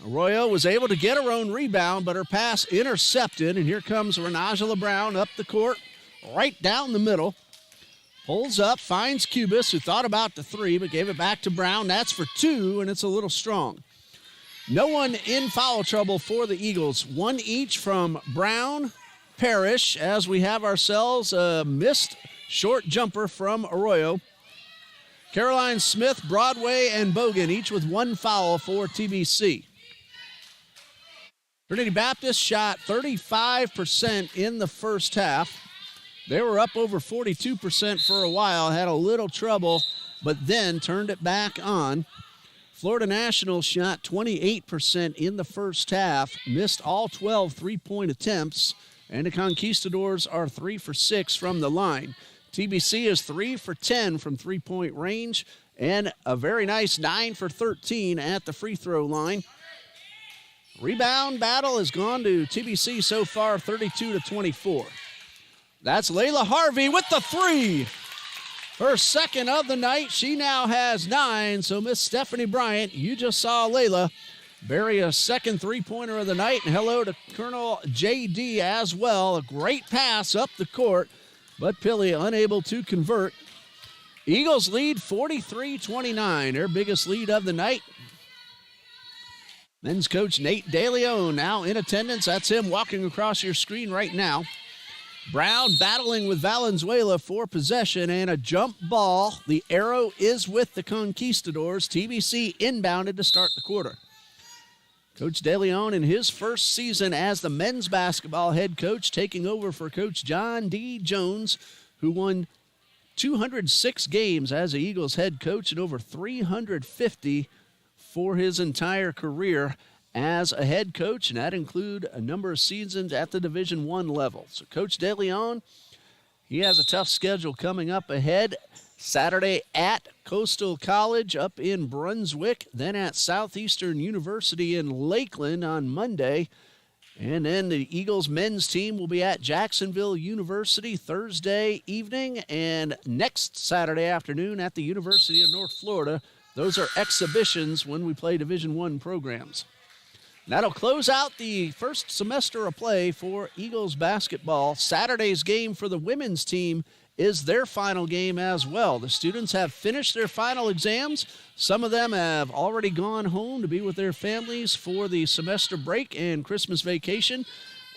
Arroyo was able to get her own rebound, but her pass intercepted, and here comes Renajala Brown up the court, right down the middle. Pulls up, finds Cubis, who thought about the 3, but gave it back to Brown. That's for 2, and it's a little strong. No one in foul trouble for the Eagles. 1 each from Brown, Parrish, as we have ourselves a missed short jumper from Arroyo. Caroline Smith, Broadway, and Bogan, each with 1 foul for TBC. Trinity Baptist shot 35% in the first half. They were up over 42% for a while, had a little trouble, but then turned it back on. Florida National shot 28% in the first half, missed all 12 three-point attempts, and the Conquistadors are 3 for 6 from the line. TBC is 3 for 10 from three-point range, and a very nice 9 for 13 at the free throw line. Rebound battle has gone to TBC so far, 32-24. That's Layla Harvey with the 3. Her second of the night. She now has 9, so Miss Stephanie Bryant, you just saw Layla bury a second three-pointer of the night, and hello to Colonel J.D. as well. A great pass up the court, but Pilley unable to convert. Eagles lead 43-29, their biggest lead of the night. Men's coach Nate DeLeon now in attendance. That's him walking across your screen right now. Brown battling with Valenzuela for possession and a jump ball. The arrow is with the Conquistadors. TBC inbounded to start the quarter. Coach DeLeon in his first season as the men's basketball head coach, taking over for Coach John D. Jones, who won 206 games as the Eagles head coach and over 350 for his entire career as a head coach, and that include a number of seasons at the Division I level. So Coach DeLeon, he has a tough schedule coming up ahead. Saturday at Coastal College up in Brunswick, then at Southeastern University in Lakeland on Monday. And then the Eagles men's team will be at Jacksonville University Thursday evening and next Saturday afternoon at the University of North Florida. Those are exhibitions when we play Division I programs. That'll close out the first semester of play for Eagles basketball. Saturday's game for the women's team is their final game as well. The students have finished their final exams. Some of them have already gone home to be with their families for the semester break and Christmas vacation.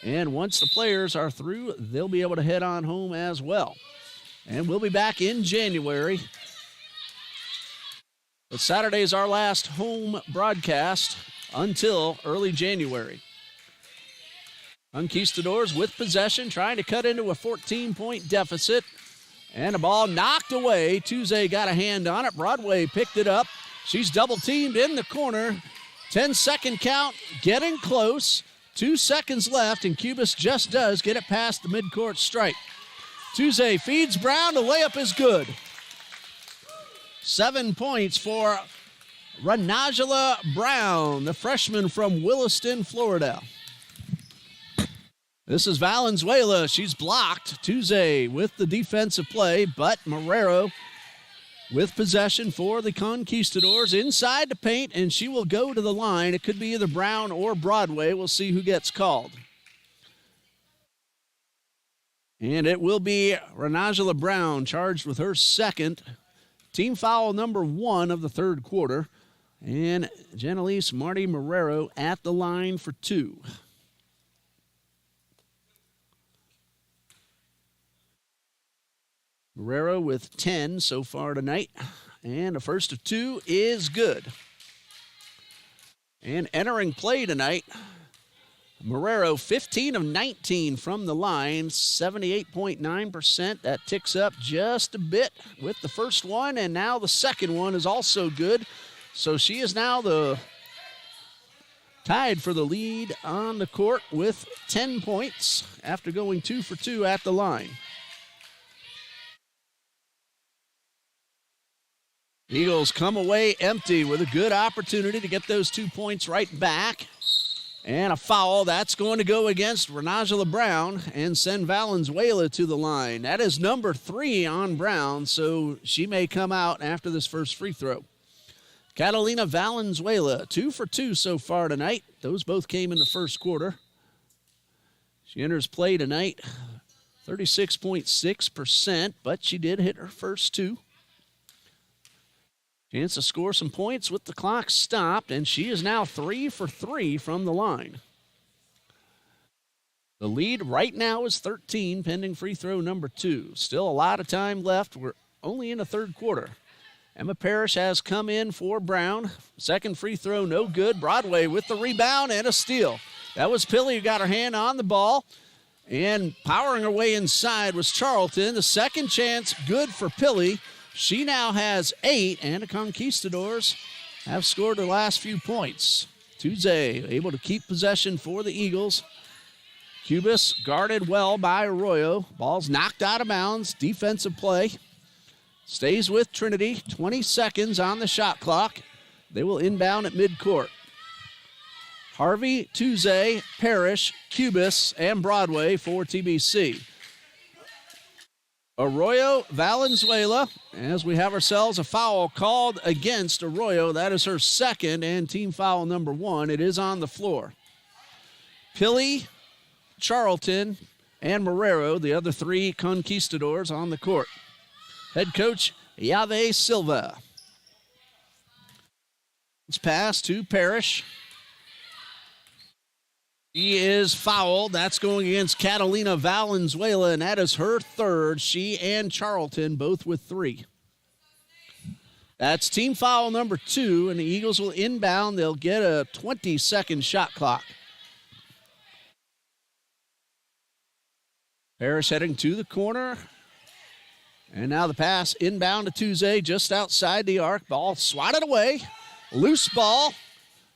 And once the players are through, they'll be able to head on home as well. And we'll be back in January. But Saturday is our last home broadcast until early January. Conquistadors with possession, trying to cut into a 14-point deficit. And a ball knocked away. Tuesday got a hand on it. Broadway picked it up. She's double-teamed in the corner. 10-second count, getting close. 2 seconds left, and Cubis just does get it past the midcourt stripe. Tuesday feeds Brown. The layup is good. 7 points for Renajala Brown, the freshman from Williston, Florida. This is Valenzuela. She's blocked. Tuesday with the defensive play, but Marrero with possession for the Conquistadors inside the paint, and she will go to the line. It could be either Brown or Broadway. We'll see who gets called. And it will be Renajala Brown charged with her second team foul number 1 of the third quarter. And Genelise Marty Marrero at the line for 2. Marrero with 10 so far tonight. And a first of 2 is good. And entering play tonight, Marrero 15 of 19 from the line, 78.9%. That ticks up just a bit with the first one, and now the second one is also good. So she is now tied for the lead on the court with 10 points after going 2 for 2 at the line. Eagles come away empty with a good opportunity to get those 2 points right back. And a foul, that's going to go against Renajala Brown and send Valenzuela to the line. That is number 3 on Brown, so she may come out after this first free throw. Catalina Valenzuela, 2 for 2 so far tonight. Those both came in the first quarter. She enters play tonight, 36.6%, but she did hit her first 2. Chance to score some points with the clock stopped, and she is now 3 for 3 from the line. The lead right now is 13, pending free throw number 2. Still a lot of time left. We're only in the third quarter. Emma Parrish has come in for Brown. Second free throw, no good. Broadway with the rebound and a steal. That was Pilley who got her hand on the ball. And powering her way inside was Charlton. The second chance, good for Pilley. She now has 8, and the Conquistadors have scored the last few points. Tuesday able to keep possession for the Eagles. Cubis guarded well by Arroyo. Ball's knocked out of bounds. Defensive play. Stays with Trinity. 20 seconds on the shot clock. They will inbound at midcourt. Harvey, Tuesday, Parrish, Cubis, and Broadway for TBC. Arroyo, Valenzuela, as we have ourselves a foul called against Arroyo. That is her second and team foul number 1. It is on the floor. Pilley, Charlton, and Marrero, the other 3 Conquistadors on the court. Head coach, Yave Silva. It's pass to Parrish. She is fouled. That's going against Catalina Valenzuela, and that is her third. She and Charlton both with 3. That's team foul number 2, and the Eagles will inbound. They'll get a 20-second shot clock. Parrish heading to the corner. And now the pass inbound to Tuesday just outside the arc. Ball swatted away. Loose ball.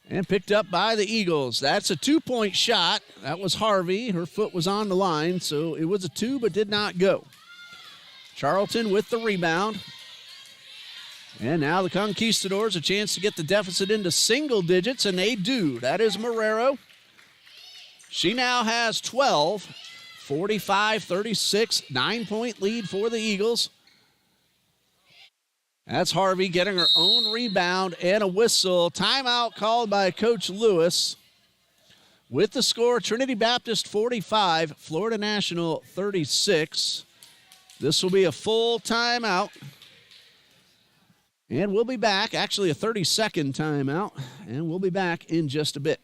And picked up by the Eagles. That's a 2-point shot. That was Harvey. Her foot was on the line, so it was a 2 but did not go. Charlton with the rebound. And now the Conquistadors a chance to get the deficit into single digits, and they do. That is Marrero. She now has 12. 45-36, 9-point lead for the Eagles. That's Harvey getting her own rebound and a whistle. Timeout called by Coach Lewis. With the score, Trinity Baptist 45, Florida National 36. This will be a full timeout. And we'll be back, actually a 30-second timeout, and we'll be back in just a bit.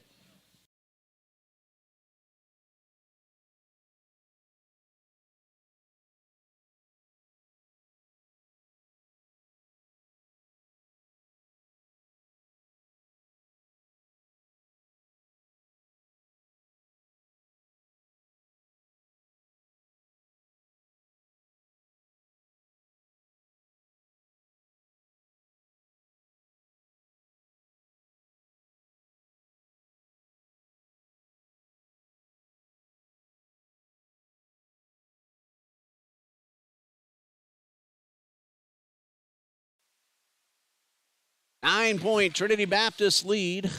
9-point Trinity Baptist lead.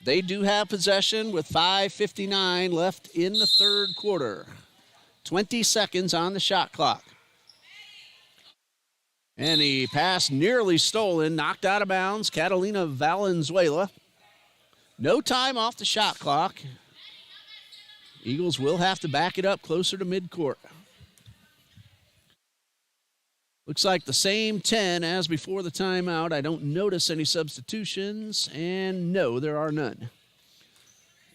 They do have possession with 5:59 left in the third quarter. 20 seconds on the shot clock. And the pass nearly stolen, knocked out of bounds. Catalina Valenzuela. No time off the shot clock. Eagles will have to back it up closer to midcourt. Looks like the same 10 as before the timeout. I don't notice any substitutions, and no, there are none.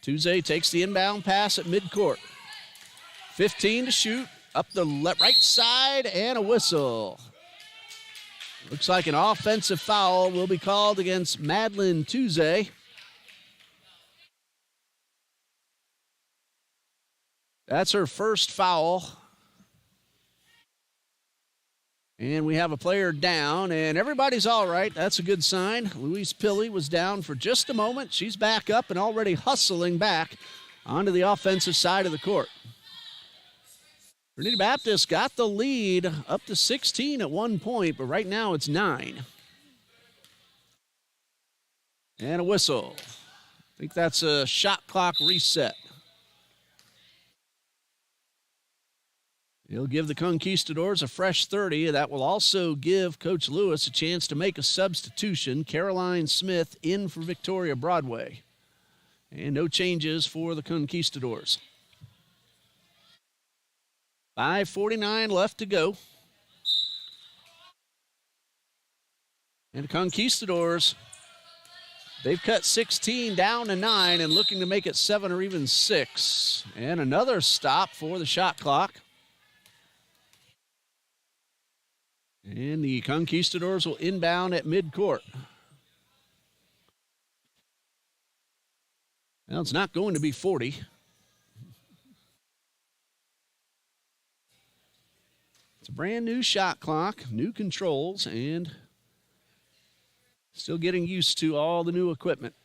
Tuesday takes the inbound pass at midcourt. 15 to shoot, up the right side, and a whistle. Looks like an offensive foul will be called against Madeline Tuesday. That's her first foul. And we have a player down, and everybody's all right. That's a good sign. Louise Pilley was down for just a moment. She's back up and already hustling back onto the offensive side of the court. Trinity Baptist got the lead up to 16 at one point, but right now it's 9. And a whistle. I think that's a shot clock reset. He'll give the Conquistadors a fresh 30. That will also give Coach Lewis a chance to make a substitution. Caroline Smith in for Victoria Broadway. And no changes for the Conquistadors. 5:49 left to go. And the Conquistadors, they've cut 16 down to 9 and looking to make it 7 or even 6. And another stop for the shot clock. And the Conquistadors will inbound at midcourt. Well, it's not going to be 40. It's a brand new shot clock, new controls, and still getting used to all the new equipment.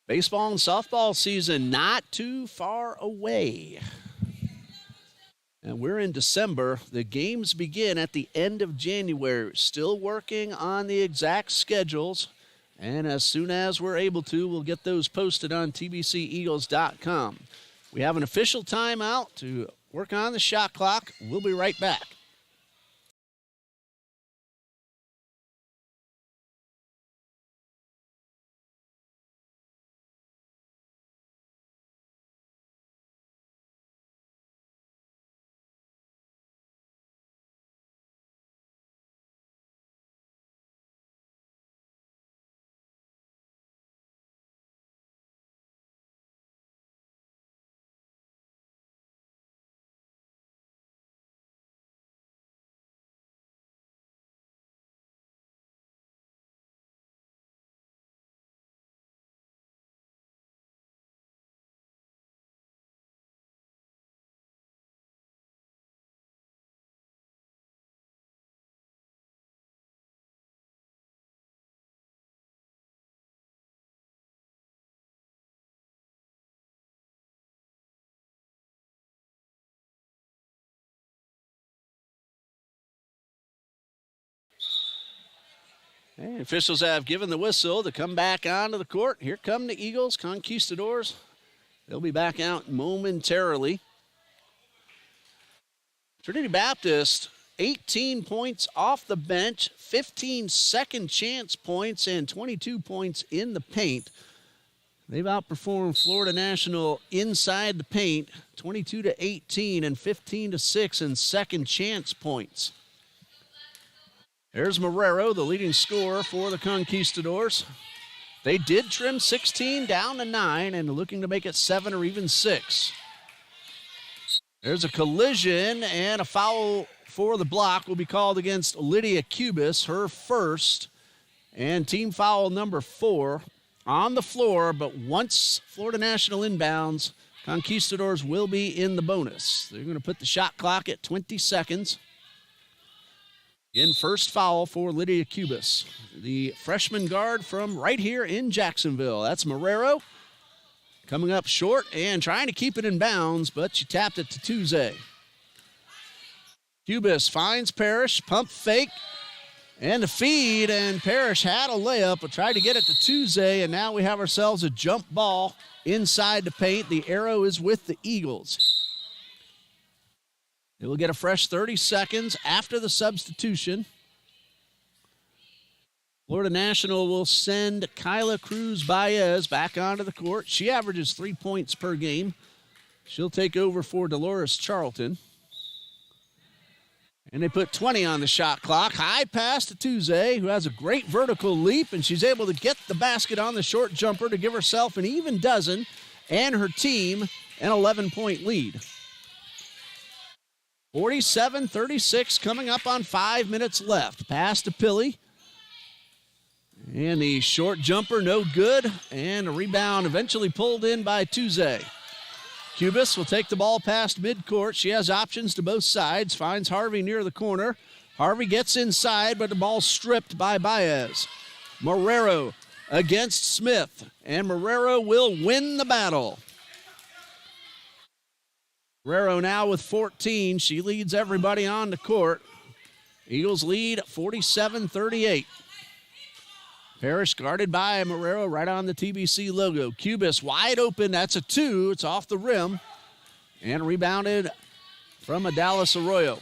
Baseball and softball season not too far away. And we're in December. The games begin at the end of January. Still working on the exact schedules. And as soon as we're able to, we'll get those posted on TBCEagles.com. We have an official timeout to work on the shot clock. We'll be right back. And officials have given the whistle to come back onto the court. Here come the Eagles, Conquistadors. They'll be back out momentarily. Trinity Baptist, 18 points off the bench, 15 second chance points, and 22 points in the paint. They've outperformed Florida National inside the paint, 22-18 and 15-6 in second chance points. There's Marrero, the leading scorer for the Conquistadors. They did trim 16 down to 9 and looking to make it 7 or even 6. There's a collision and a foul for the block will be called against Lydia Cubis, her first, and team foul number 4 on the floor. But once Florida National inbounds, Conquistadors will be in the bonus. They're going to put the shot clock at 20 seconds. In first foul for Lydia Cubis, the freshman guard from right here in Jacksonville. That's Marrero coming up short and trying to keep it in bounds, but she tapped it to Tuesday. Cubis finds Parrish, pump fake, and a feed, and Parrish had a layup, but tried to get it to Tuesday, and now we have ourselves a jump ball inside the paint. The arrow is with the Eagles. They will get a fresh 30 seconds after the substitution. Florida National will send Kyla Cruz-Baez back onto the court. She averages 3 points per game. She'll take over for Dolores Charlton. And they put 20 on the shot clock. High pass to Tuesday, who has a great vertical leap, and she's able to get the basket on the short jumper to give herself an even dozen and her team an 11-point lead. 47-36 coming up on 5 minutes left. Pass to Pilley. And the short jumper, no good. And a rebound eventually pulled in by Tuesday. Cubis will take the ball past midcourt. She has options to both sides. Finds Harvey near the corner. Harvey gets inside, but the ball's stripped by Baez. Marrero against Smith. And Marrero will win the battle. Marrero now with 14. She leads everybody on the court. Eagles lead 47-38. Parrish guarded by Marrero right on the TBC logo. Cubis wide open. That's a two. It's off the rim. And rebounded from a Dallas Arroyo.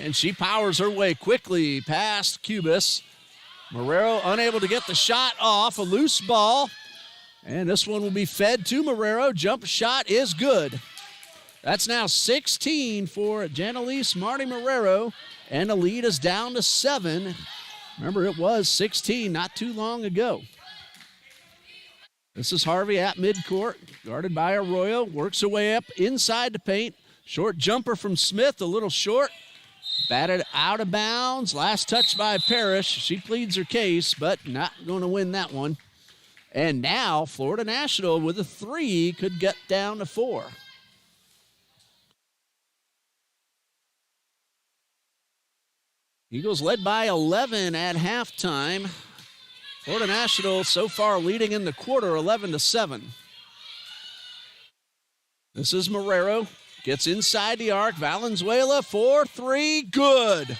And she powers her way quickly past Cubis. Marrero unable to get the shot off. A loose ball. And this one will be fed to Marrero. Jump shot is good. That's now 16 for Janelise Marty Marrero. And the lead is down to 7. Remember, it was 16 not too long ago. This is Harvey at midcourt, guarded by Arroyo, works her way up inside the paint. Short jumper from Smith, a little short. Batted out of bounds. Last touch by Parrish. She pleads her case, but not going to win that one. And now Florida National with a 3 could get down to 4. Eagles led by 11 at halftime. Florida National so far leading in the quarter 11-7. This is Marrero. Gets inside the arc. Valenzuela for 3. Good.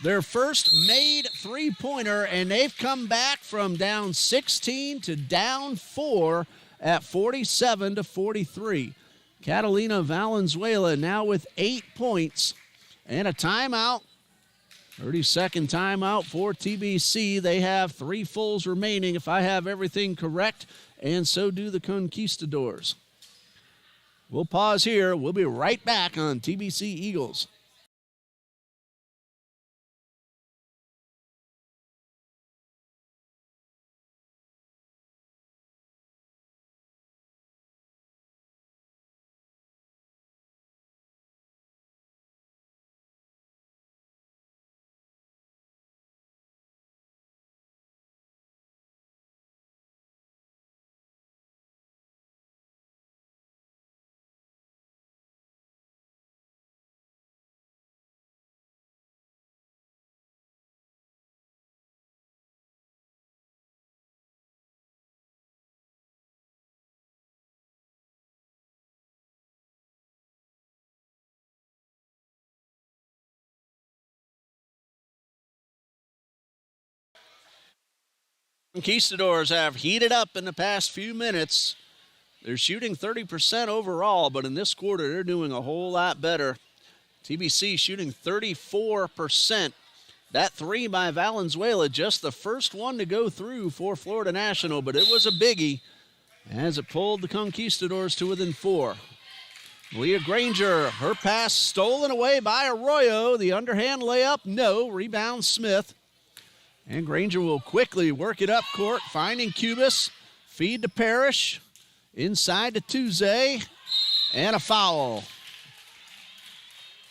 Their first made three-pointer, and they've come back from down 16 to down 4 at 47-43. Catalina Valenzuela now with 8 points and a timeout. 30-second timeout for TBC. They have 3 fulls remaining, if I have everything correct, and so do the Conquistadors. We'll pause here. We'll be right back on TBC Eagles. Conquistadors have heated up in the past few minutes. They're shooting 30% overall, but in this quarter, they're doing a whole lot better. TBC shooting 34%. That 3 by Valenzuela, just the first one to go through for Florida National, but it was a biggie as it pulled the Conquistadors to within 4. Leah Granger, her pass stolen away by Arroyo. The underhand layup, no. Rebound Smith. And Granger will quickly work it up court, finding Cubis. Feed to Parrish. Inside to Tuesday. And a foul.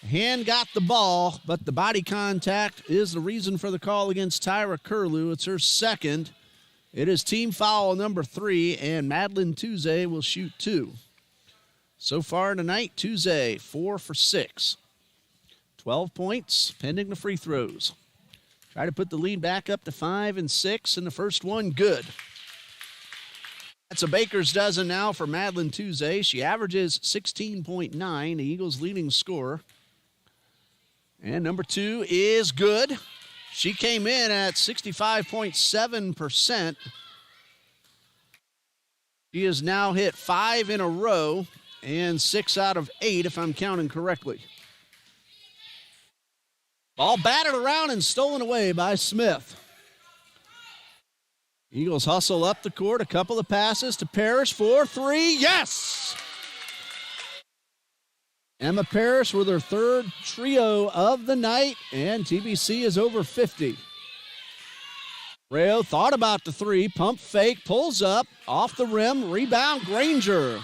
Hand got the ball, but the body contact is the reason for the call against Tyra Curlew. It's her second. It is team foul number 3, and Madeline Tuesday will shoot 2. So far tonight, Tuesday, 4 for 6. 12 points, pending the free throws. Try to put the lead back up to 5 and 6, and the first one, good. That's a baker's dozen now for Madeline Tuesday. She averages 16.9, the Eagles' leading scorer. And number 2 is good. She came in at 65.7%. She has now hit 5 in a row and 6 out of 8, if I'm counting correctly. Ball batted around and stolen away by Smith. Eagles hustle up the court. A couple of passes to Parrish for 3. Yes! Emma Parrish with her 3rd trio of the night, and TBC is over 50. Rayo thought about the 3, pump fake, pulls up, off the rim, rebound, Granger.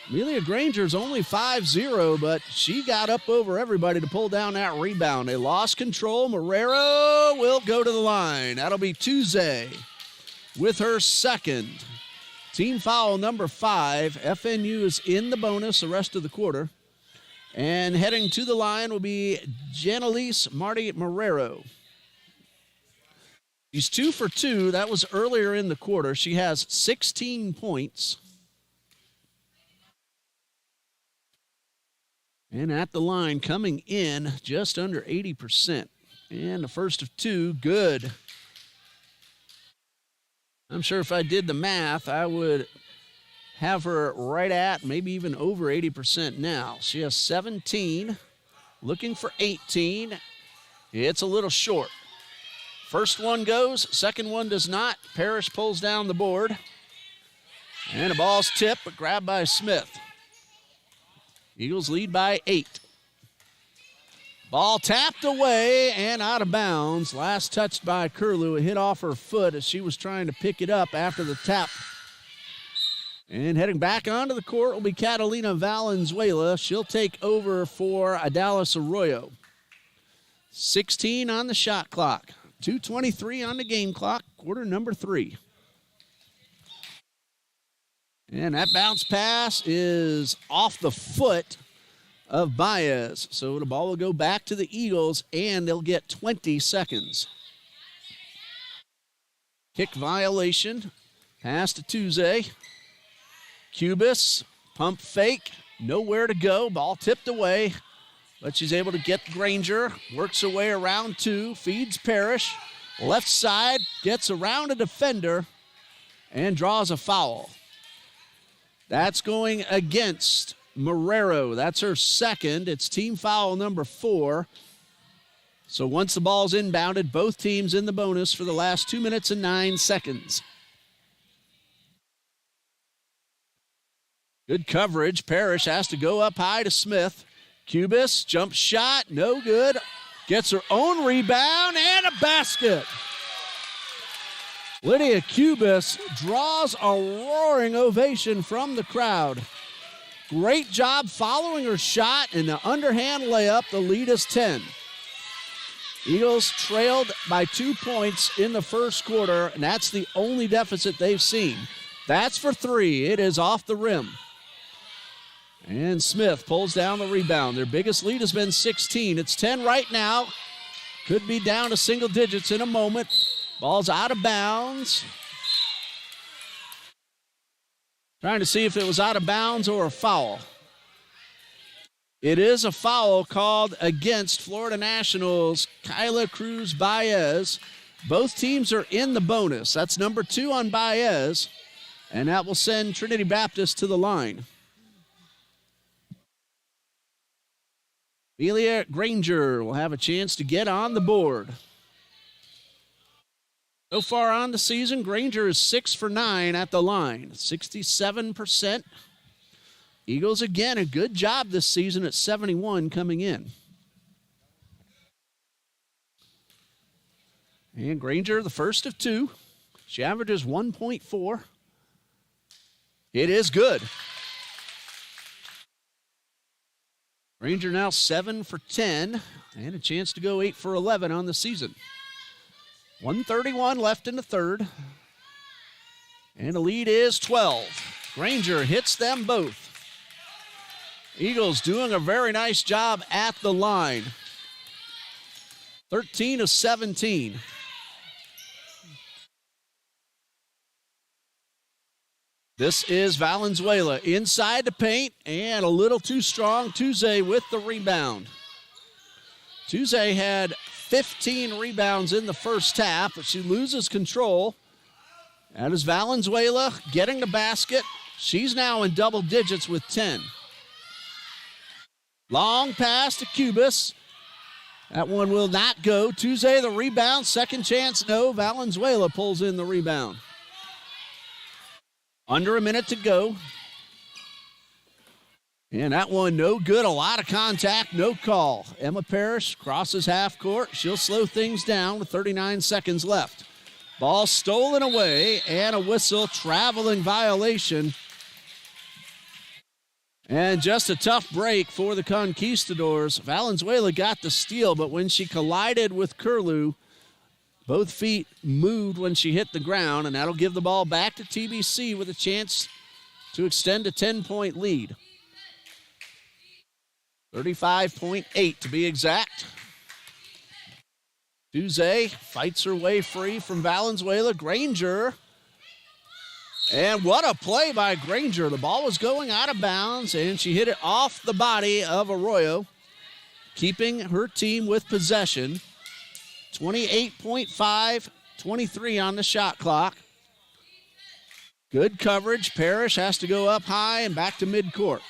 Amelia Granger's only 5-0, but she got up over everybody to pull down that rebound. They lost control. Marrero will go to the line. That'll be Tuesday with her 2nd. Team foul number 5. FNU is in the bonus the rest of the quarter. And heading to the line will be Janelise Marty Marrero. She's 2 for 2. That was earlier in the quarter. She has 16 points. And at the line, coming in just under 80%. And the first of 2, good. I'm sure if I did the math, I would have her right at, maybe even over 80% now. She has 17, looking for 18. It's a little short. First one goes, second one does not. Parrish pulls down the board. And the ball's tipped, but grabbed by Smith. Eagles lead by 8. Ball tapped away and out of bounds. Last touched by Curlew. It hit off her foot as she was trying to pick it up after the tap. And heading back onto the court will be Catalina Valenzuela. She'll take over for Adalis Arroyo. 16 on the shot clock. 2:23 on the game clock, quarter number 3. And that bounce pass is off the foot of Baez. So the ball will go back to the Eagles, and they'll get 20 seconds. Kick violation. Pass to Tuesday. Cubis, pump fake, nowhere to go. Ball tipped away, but she's able to get Granger. Works her way around 2, feeds Parrish. Left side, gets around a defender, and draws a foul. That's going against Marrero. That's her 2nd. It's team foul number 4. So once the ball's inbounded, both teams in the bonus for the last 2 minutes and 9 seconds. Good coverage. Parrish has to go up high to Smith. Cubis, jump shot, no good. Gets her own rebound and a basket. Lydia Cubis draws a roaring ovation from the crowd. Great job following her shot and the underhand layup. The lead is 10. Eagles trailed by 2 points in the first quarter, and that's the only deficit they've seen. That's for 3. It is off the rim. And Smith pulls down the rebound. Their biggest lead has been 16. It's 10 right now. Could be down to single digits in a moment. Ball's out of bounds. Trying to see if it was out of bounds or a foul. It is a foul called against Florida Nationals' Kyla Cruz Baez. Both teams are in the bonus. That's number 2 on Baez. And that will send Trinity Baptist to the line. Amelia Granger will have a chance to get on the board. So far on the season, Granger is 6 for 9 at the line, 67%. Eagles, again, a good job this season at 71 coming in. And Granger, the first of 2. She averages 1.4. It is good. Granger now 7 for 10 and a chance to go 8 for 11 on the season. 1:31 left in the third. And the lead is 12. Granger hits them both. Eagles doing a very nice job at the line. 13 of 17. This is Valenzuela inside the paint and a little too strong. Tuesday with the rebound. Tuesday had 15 rebounds in the first half, but she loses control. That is Valenzuela getting the basket. She's now in double digits with 10. Long pass to Cubis. That one will not go. Tuesday the rebound. Second chance, no. Valenzuela pulls in the rebound. Under a minute to go. And that one no good. A lot of contact, no call. Emma Parrish crosses half court. She'll slow things down with 39 seconds left. Ball stolen away and a whistle, traveling violation. And just a tough break for the Conquistadors. Valenzuela got the steal, but when she collided with Curlew, both feet moved when she hit the ground, and that'll give the ball back to TBC with a chance to extend a 10-point lead. 35.8 to be exact. Tuesday fights her way free from Valenzuela. Granger. And what a play by Granger. The ball was going out of bounds, and she hit it off the body of Arroyo, keeping her team with possession. 28.5, 23 on the shot clock. Good coverage. Parrish has to go up high and back to midcourt.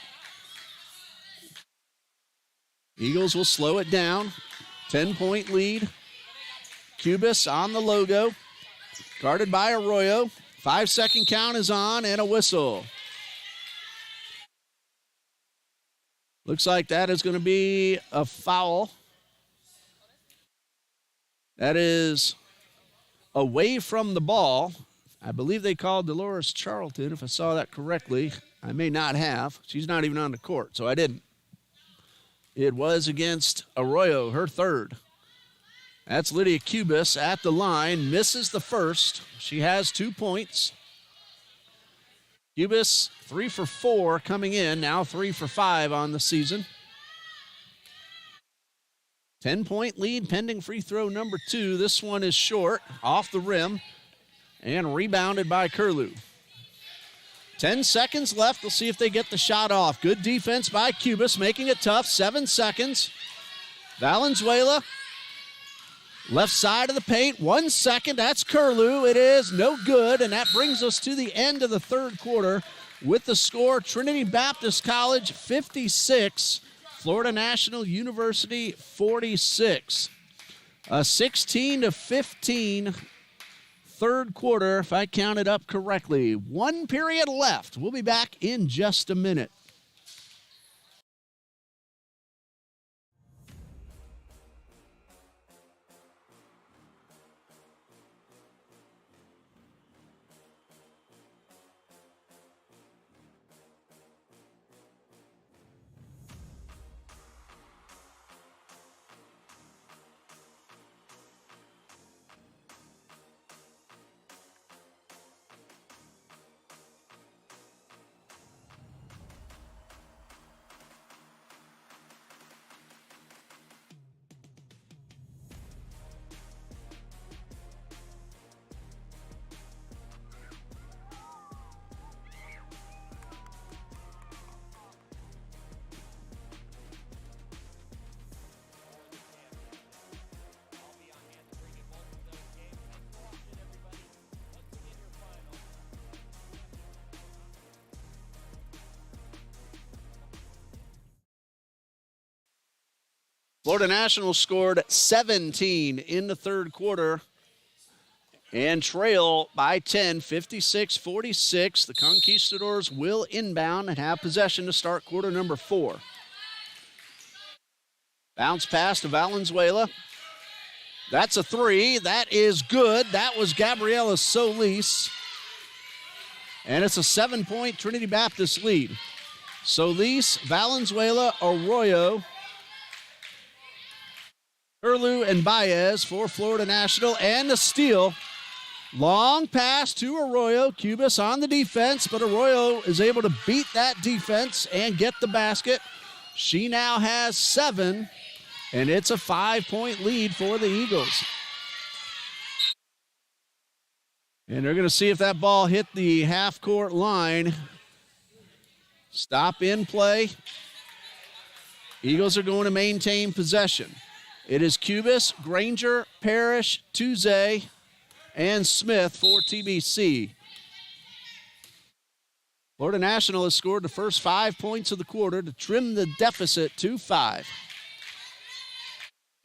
Eagles will slow it down. 10-point lead. Cubis on the logo. Guarded by Arroyo. 5-second count is on and a whistle. Looks like that is going to be a foul. That is away from the ball. I believe they called Dolores Charlton, if I saw that correctly. I may not have. She's not even on the court, so I didn't. It was against Arroyo, her third. That's Lydia Cubis at the line, misses the first. She has 2 points. Cubis 3 for 4 coming in, now 3 for 5 on the season. 10-point lead pending free throw number 2. This one is short, off the rim, and rebounded by Curlew. 10 seconds left. We'll see if they get the shot off. Good defense by Cubis, making it tough. 7 seconds. Valenzuela, left side of the paint. 1 second. That's Curlew. It is no good, and that brings us to the end of the third quarter with the score: Trinity Baptist College 56, Florida National University 46. A 16-15 third quarter, if I counted up correctly. 1 period left. We'll be back in just a minute. Florida National scored 17 in the third quarter and trail by 10, 56-46. The Conquistadors will inbound and have possession to start quarter number 4. Bounce pass to Valenzuela. That's a 3. That is good. That was Gabriela Solis. And it's a 7-point Trinity Baptist lead. Solis, Valenzuela, Arroyo, Curlew, and Baez for Florida National, and the steal. Long pass to Arroyo. Cubis on the defense, but Arroyo is able to beat that defense and get the basket. She now has 7, and it's a 5-point lead for the Eagles. And they're going to see if that ball hit the half-court line. Stop in play. Eagles are going to maintain possession. It is Cubis, Granger, Parrish, Tuesday, and Smith for TBC. Florida National has scored the first 5 points of the quarter to trim the deficit to 5.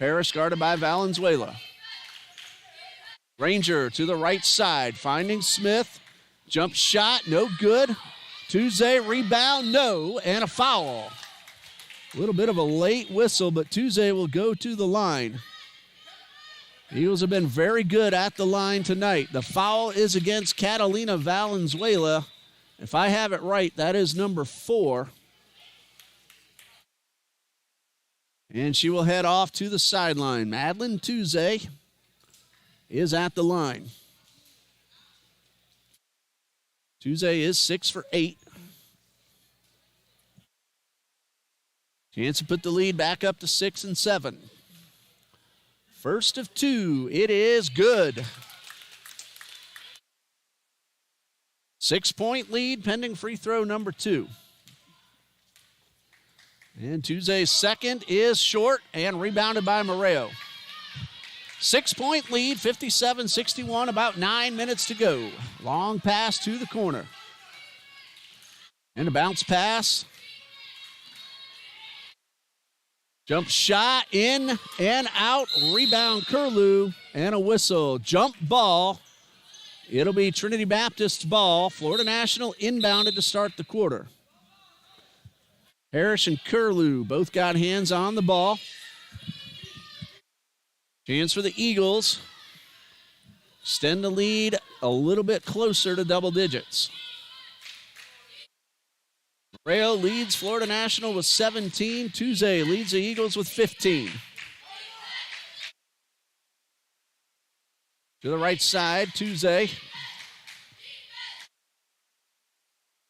Parrish guarded by Valenzuela. Granger to the right side, finding Smith. Jump shot, no good. Tuesday, rebound, no, and a foul. A little bit of a late whistle, but Tuesday will go to the line. Eagles have been very good at the line tonight. The foul is against Catalina Valenzuela. If I have it right, that is number 4. And she will head off to the sideline. Madeline Tuesday is at the line. Tuesday is 6 for 8. Chance to put the lead back up to 6 and 7. First of 2, it is good. 6-point lead pending free throw number 2. And Tuesday's second is short and rebounded by Moreo. 6-point lead, 57-61, about 9 minutes to go. Long pass to the corner. And a bounce pass. Jump shot in and out. Rebound Curlew and a whistle. Jump ball. It'll be Trinity Baptist's ball. Florida National inbounded to start the quarter. Parrish and Curlew both got hands on the ball. Chance for the Eagles. Extend the lead a little bit closer to double digits. Moreo leads Florida National with 17. Tuesday leads the Eagles with 15. To the right side, Tuesday.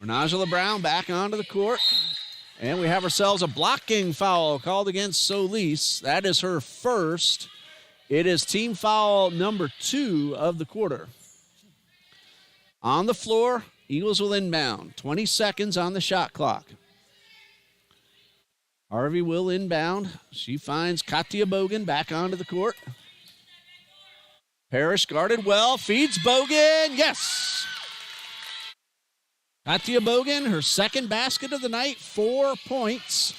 Renajala Brown back onto the court. And we have ourselves a blocking foul called against Solis. That is her first. It is team foul number 2 of the quarter. On the floor, Eagles will inbound. 20 seconds on the shot clock. Harvey will inbound. She finds Katia Bogan back onto the court. Parrish guarded well, feeds Bogan. Yes! Katia Bogan, her second basket of the night, 4 points.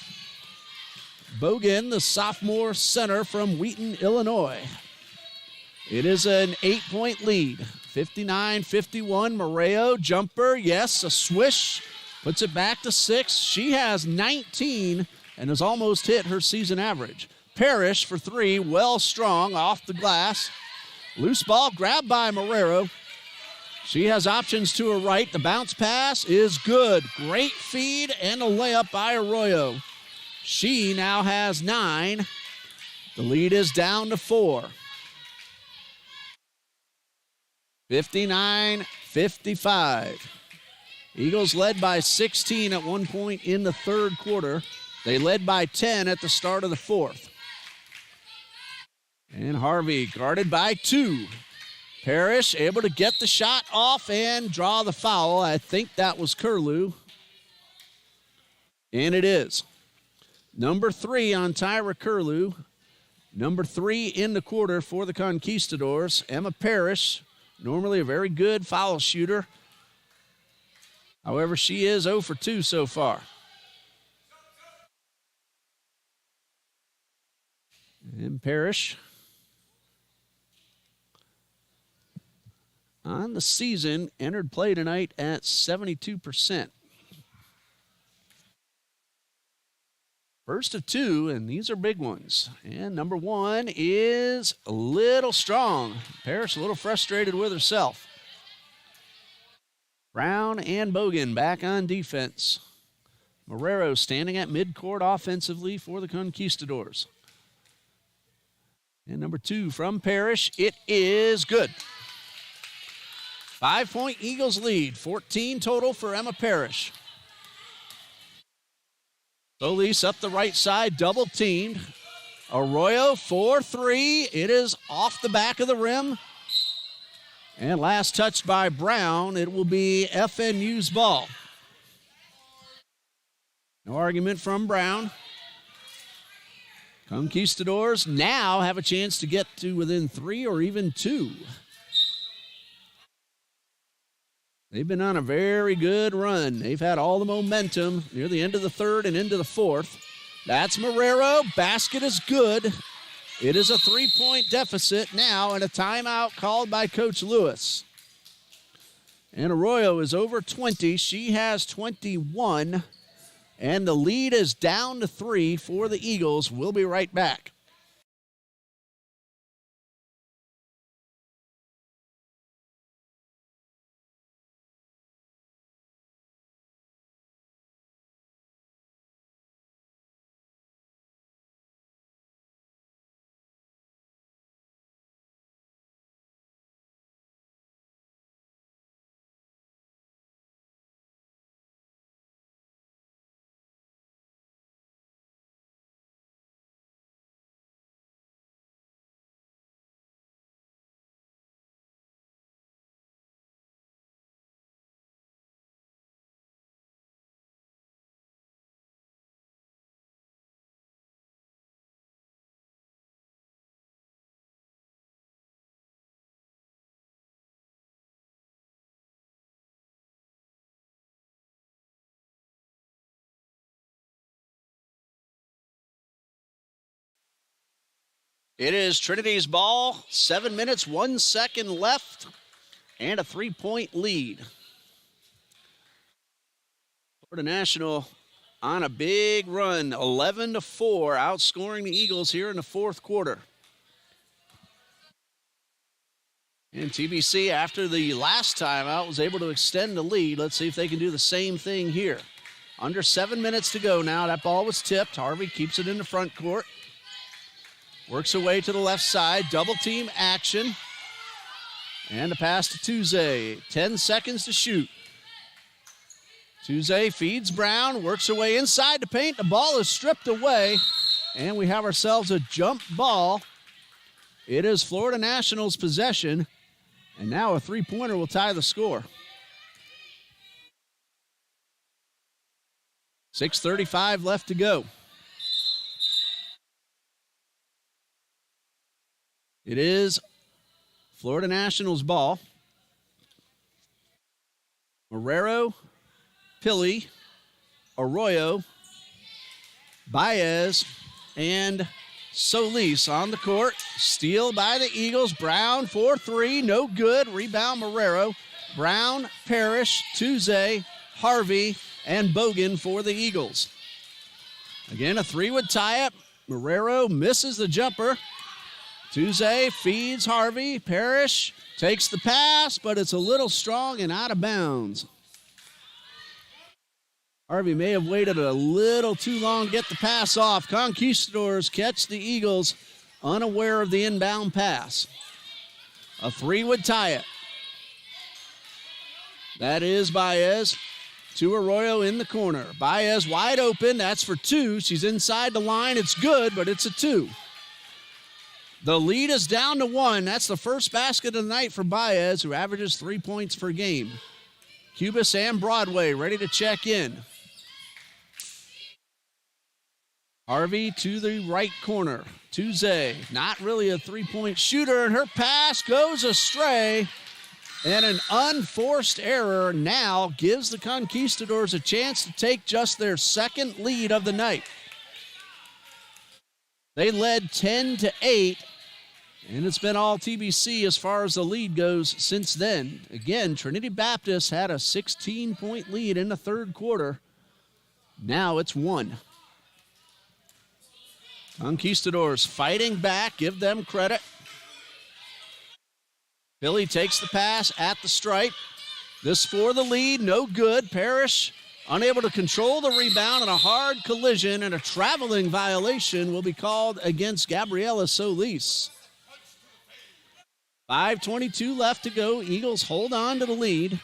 Bogan, the sophomore center from Wheaton, Illinois. It is an 8-point lead. 59-51, Moreo, jumper, yes, a swish. Puts it back to 6. She has 19 and has almost hit her season average. Parrish for 3, well strong off the glass. Loose ball grabbed by Morero. She has options to her right. The bounce pass is good. Great feed and a layup by Arroyo. She now has 9. The lead is down to 4. 59-55. Eagles led by 16 at one point in the third quarter. They led by 10 at the start of the fourth. And Harvey guarded by 2. Parrish able to get the shot off and draw the foul. I think that was Curlew. And it is. Number 3 on Tyra Curlew. Number 3 in the quarter for the Conquistadors. Emma Parrish, normally a very good foul shooter. However, she is 0 for 2 so far. And Parrish on the season entered play tonight at 72%. First of 2, and these are big ones. And number 1 is a little strong. Parrish a little frustrated with herself. Brown and Bogan back on defense. Morero standing at midcourt offensively for the Conquistadors. And number 2 from Parrish, it is good. 5-point Eagles lead, 14 total for Emma Parrish. Solis up the right side, double teamed. Arroyo 4-3. It is off the back of the rim. And last touched by Brown. It will be FNU's ball. No argument from Brown. Conquistadors now have a chance to get to within 3 or even 2. They've been on a very good run. They've had all the momentum near the end of the third and into the fourth. That's Marrero. Basket is good. It is a 3-point deficit now and a timeout called by Coach Lewis. And Arroyo is over 20. She has 21. And the lead is down to 3 for the Eagles. We'll be right back. It is Trinity's ball. 7 minutes, 1 second left, and a 3-point lead. Florida National on a big run, 11-4, outscoring the Eagles here in the fourth quarter. And TBC, after the last timeout, was able to extend the lead. Let's see if they can do the same thing here. Under 7 minutes to go now. That ball was tipped. Harvey keeps it in the front court. Works away to the left side. Double team action. And a pass to Tuesday. 10 seconds to shoot. Tuesday feeds Brown. Works away inside the paint. The ball is stripped away. And we have ourselves a jump ball. It is Florida National's possession. And now a three-pointer will tie the score. 6:35 left to go. It is Florida National's ball. Marrero, Pilley, Arroyo, Baez, and Solis on the court. Steal by the Eagles. Brown for 3. No good. Rebound Marrero. Brown, Parrish, Tuesday, Harvey, and Bogan for the Eagles. Again, a 3 would tie it. Marrero misses the jumper. Tuesday feeds Harvey. Parrish takes the pass, but it's a little strong and out of bounds. Harvey may have waited a little too long to get the pass off. Conquistadors catch the Eagles unaware of the inbound pass. A 3 would tie it. That is Baez to Arroyo in the corner. Baez wide open. That's for 2. She's inside the line. It's good, but it's a 2. The lead is down to 1. That's the first basket of the night for Baez, who averages 3 points per game. Cubas and Broadway ready to check in. Harvey to the right corner. Tuesday, not really a three-point shooter, and her pass goes astray. And an unforced error now gives the Conquistadors a chance to take just their second lead of the night. They led 10-8, and it's been all TBC as far as the lead goes since then. Again, Trinity Baptist had a 16-point lead in the third quarter. Now it's 1. Conquistadors fighting back, give them credit. Billy takes the pass at the stripe. This for the lead, no good. Parrish unable to control the rebound, and a hard collision and a traveling violation will be called against Gabriela Solis. 5:22 left to go. Eagles hold on to the lead.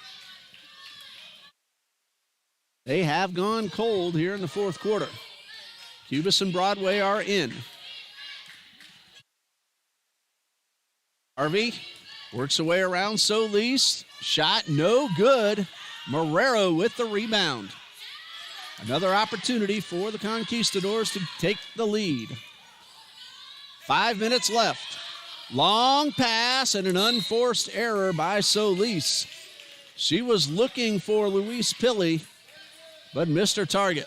They have gone cold here in the fourth quarter. Cubas and Broadway are in. Harvey works away around Solis. Shot no good. Marrero with the rebound. Another opportunity for the Conquistadors to take the lead. 5 minutes left. Long pass and an unforced error by Solis. She was looking for Louise Pilley, but missed her target.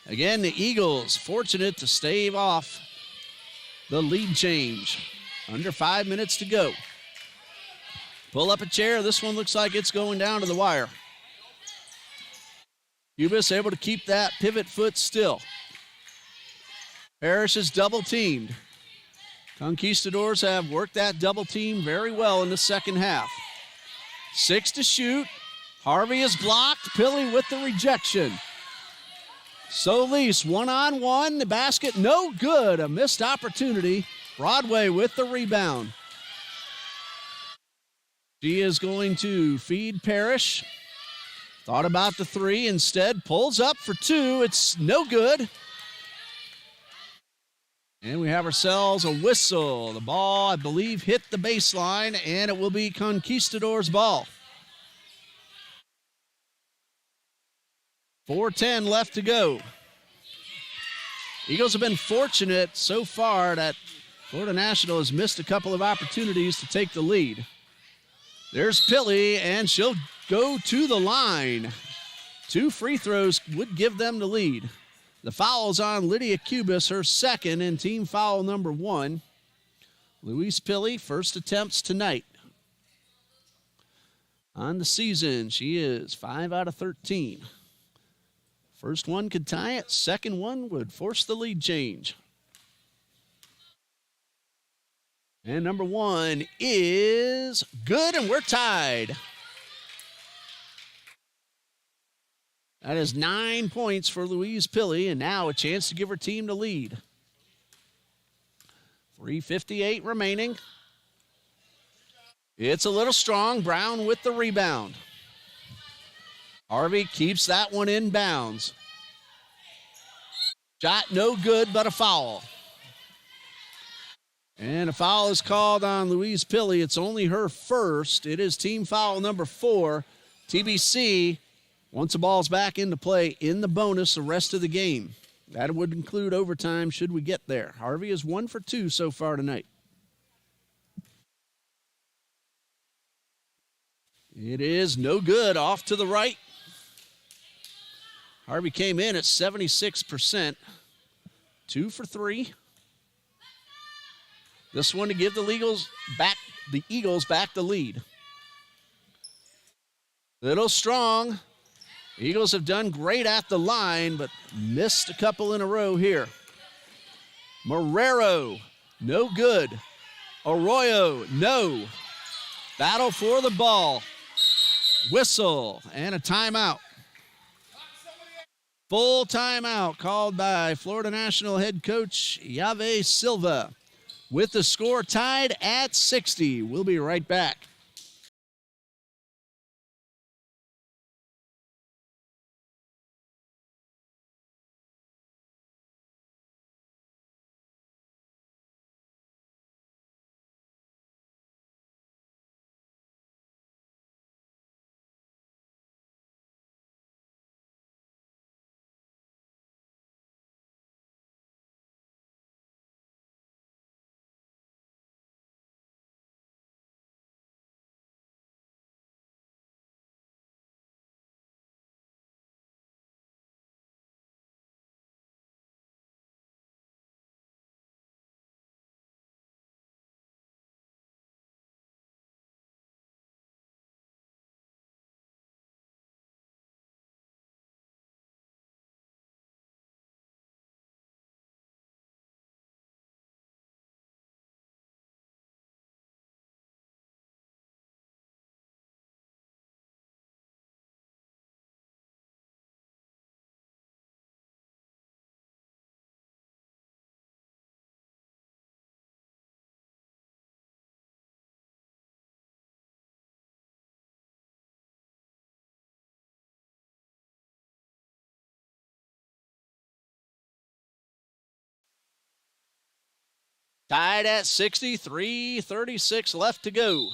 Again, the Eagles fortunate to stave off the lead change. Under 5 minutes to go. Pull up a chair. This one looks like it's going down to the wire. Cubis able to keep that pivot foot still. Parrish is double teamed. Conquistadors have worked that double team very well in the second half. 6 to shoot. Harvey is blocked. Pilley with the rejection. Solis one-on-one. The basket no good. A missed opportunity. Broadway with the rebound. She is going to feed Parrish. Thought about the three. Instead, pulls up for two. It's no good. And we have ourselves a whistle. The ball, I believe, hit the baseline, and it will be Conquistadors' ball. 4:10 left to go. Eagles have been fortunate so far that Florida National has missed a couple of opportunities to take the lead. There's Pilley, and she'll go to the line. 2 free throws would give them the lead. The foul's on Lydia Cubis, her second, and team foul number 1. Louise Pilley, first attempts tonight. On the season, she is 5 out of 13. First one could tie it. Second one would force the lead change. And number 1 is good, and we're tied. That is 9 points for Louise Pilley, and now a chance to give her team the lead. 3:58 remaining. It's a little strong. Brown with the rebound. Harvey keeps that one in bounds. Shot no good, but a foul. And a foul is called on Louise Pilley. It's only her first. It is team foul number 4. TBC, once the ball's back into play, in the bonus the rest of the game. That would include overtime should we get there. Harvey is 1 for 2 so far tonight. It is no good. Off to the right. Harvey came in at 76%. 2 for 3. This one to give the Eagles back the lead. Little strong. Eagles have done great at the line, but missed a couple in a row here. Marrero, no good. Arroyo, no. Battle for the ball. Whistle and a timeout. Full timeout called by Florida National head coach Yave Silva. With the score tied at 60. We'll be right back. Tied at 60, 3:36 left to go.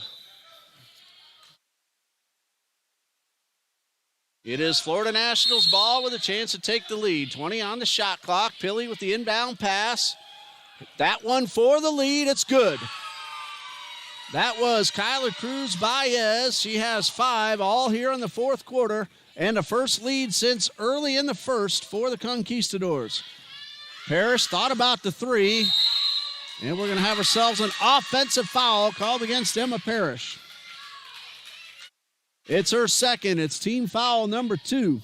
It is Florida National's ball with a chance to take the lead. 20 on the shot clock. Pilley with the inbound pass. That one for the lead. It's good. That was Kyler Cruz Baez. She has 5 all here in the fourth quarter and a first lead since early in the first for the Conquistadors. Parrish thought about the 3, and we're going to have ourselves an offensive foul called against Emma Parrish. It's her second. It's team foul number 2.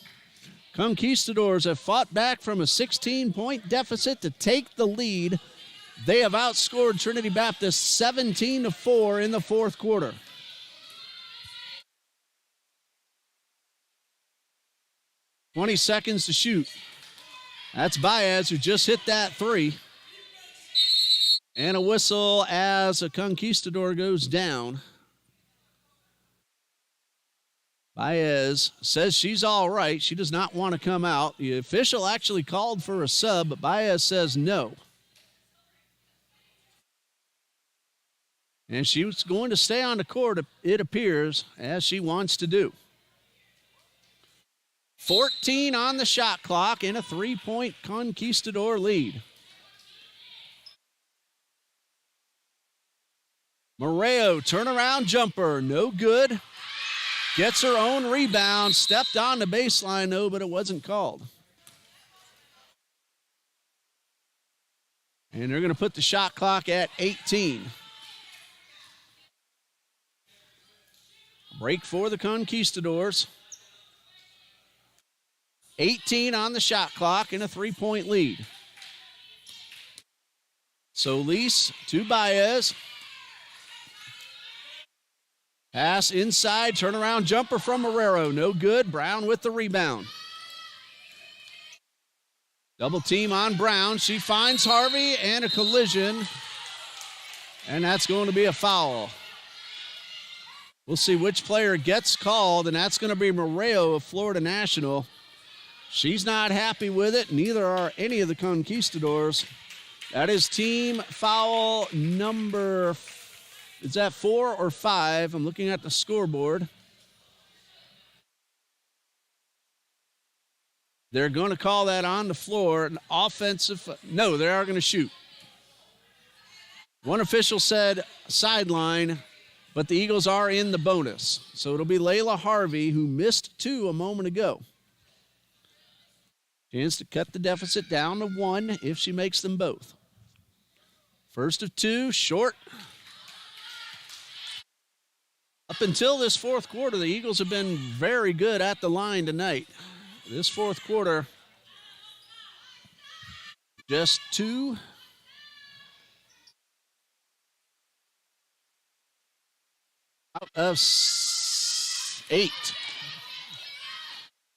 Conquistadors have fought back from a 16-point deficit to take the lead. They have outscored Trinity Baptist 17-4 in the fourth quarter. "20 seconds to shoot. That's Baez who just hit that 3. And a whistle as a Conquistador goes down. Baez says she's all right. She does not want to come out. The official actually called for a sub, but Baez says no. And she was going to stay on the court, it appears, as she wants to do. 14 on the shot clock and a 3-point Conquistador lead. Moreo, turnaround jumper, no good. Gets her own rebound, stepped on the baseline though, but it wasn't called. And they're going to put the shot clock at 18. Break for the Conquistadors. 18 on the shot clock and a 3-point lead. Solis to Baez. Pass inside, turnaround jumper from Marrero. No good. Brown with the rebound. Double team on Brown. She finds Harvey and a collision. And that's going to be a foul. We'll see which player gets called, and that's going to be Marrero of Florida National. She's not happy with it. Neither are any of the Conquistadors. That is team foul number, is that 4 or 5? I'm looking at the scoreboard. They're going to call that on the floor. An offensive, no, they are going to shoot. One official said sideline, but the Eagles are in the bonus. So it'll be Layla Harvey, who missed 2 a moment ago. Chance to cut the deficit down to 1 if she makes them both. First of 2, short. Up until this fourth quarter, the Eagles have been very good at the line tonight. This fourth quarter, just 2. Out of 8.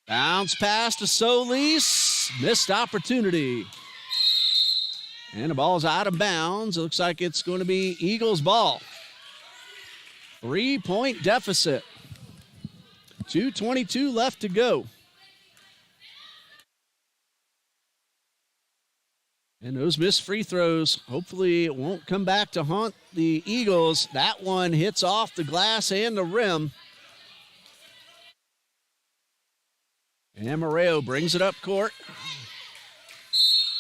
Bounce pass to Solis. Missed opportunity. And the ball's out of bounds. It looks like it's going to be Eagles ball. 3-point deficit. 2:22 left to go. And those missed free throws, hopefully it won't come back to haunt the Eagles. That one hits off the glass and the rim. And Moreo brings it up court.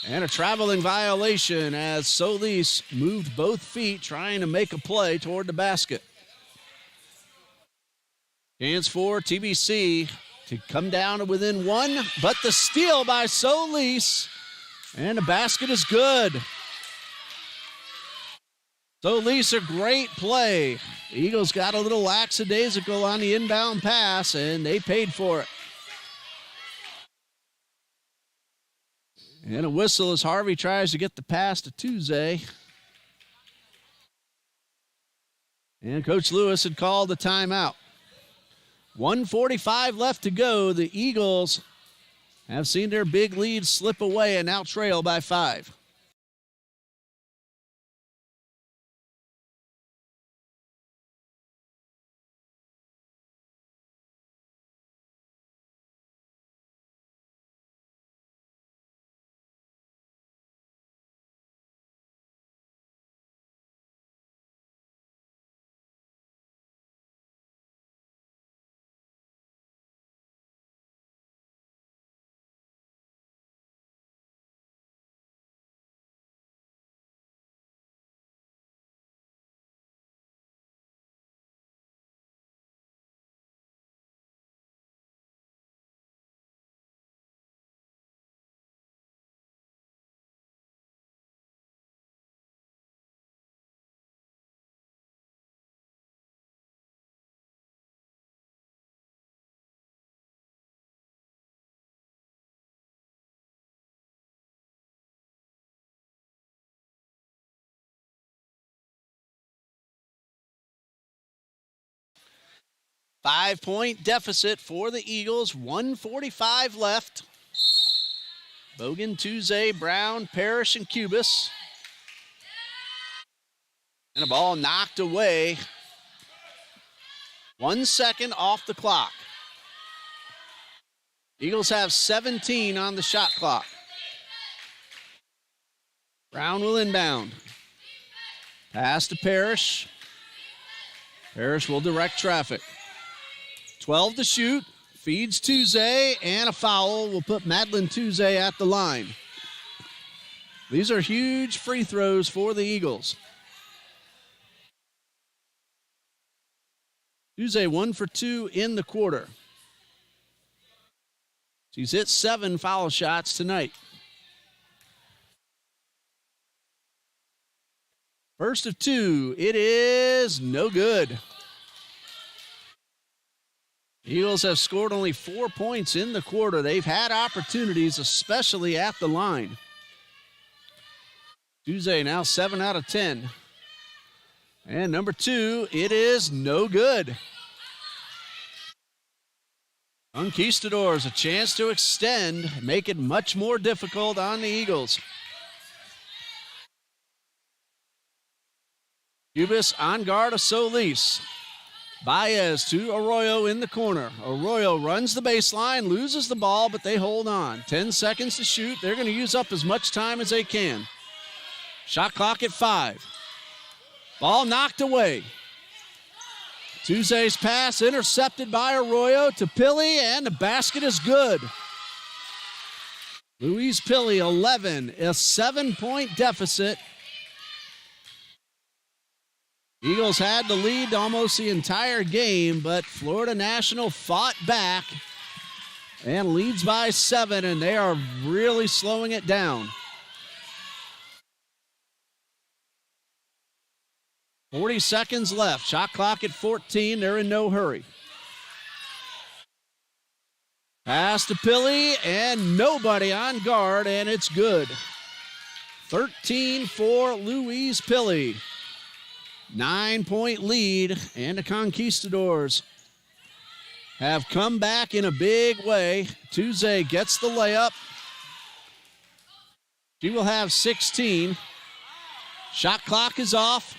And a traveling violation as Solis moved both feet trying to make a play toward the basket. Chance for TBC to come down to within 1, but the steal by Solis. And the basket is good. Solis, a great play. The Eagles got a little lackadaisical on the inbound pass, and they paid for it. And a whistle as Harvey tries to get the pass to Tuesday. And Coach Lewis had called the timeout. 1:45 left to go. The Eagles have seen their big lead slip away and now trail by 5. 5-point deficit for the Eagles, 1:45 left. Bogan, Tuesday, Brown, Parrish, and Cubis. And a ball knocked away. 1 second off the clock. Eagles have 17 on the shot clock. Brown will inbound. Pass to Parrish. Parrish will direct traffic. 12 to shoot. Feeds Tuesday, and a foul will put Madeline Tuesday at the line. These are huge free throws for the Eagles. Tuesday 1 for 2 in the quarter. She's hit 7 foul shots tonight. First of 2, it is no good. Eagles have scored only 4 points in the quarter. They've had opportunities, especially at the line. Tuesday now 7 out of 10. And number 2, it is no good. Conquistadors a chance to extend, make it much more difficult on the Eagles. Cubis on guard of Solis. Baez to Arroyo in the corner. Arroyo runs the baseline, loses the ball, but they hold on. 10 seconds to shoot. They're going to use up as much time as they can. Shot clock at 5. Ball knocked away. Tuesday's pass intercepted by Arroyo to Pilley, and the basket is good. Louise Pilley, 11, a 7-point deficit. Eagles had the lead almost the entire game, but Florida National fought back and leads by 7, and they are really slowing it down. 40 seconds left. Shot clock at 14. They're in no hurry. Pass to Pilley, and nobody on guard, and it's good. 13 for Louise Pilley. 9-point lead, and the Conquistadors have come back in a big way. Tuesday gets the layup. She will have 16. Shot clock is off.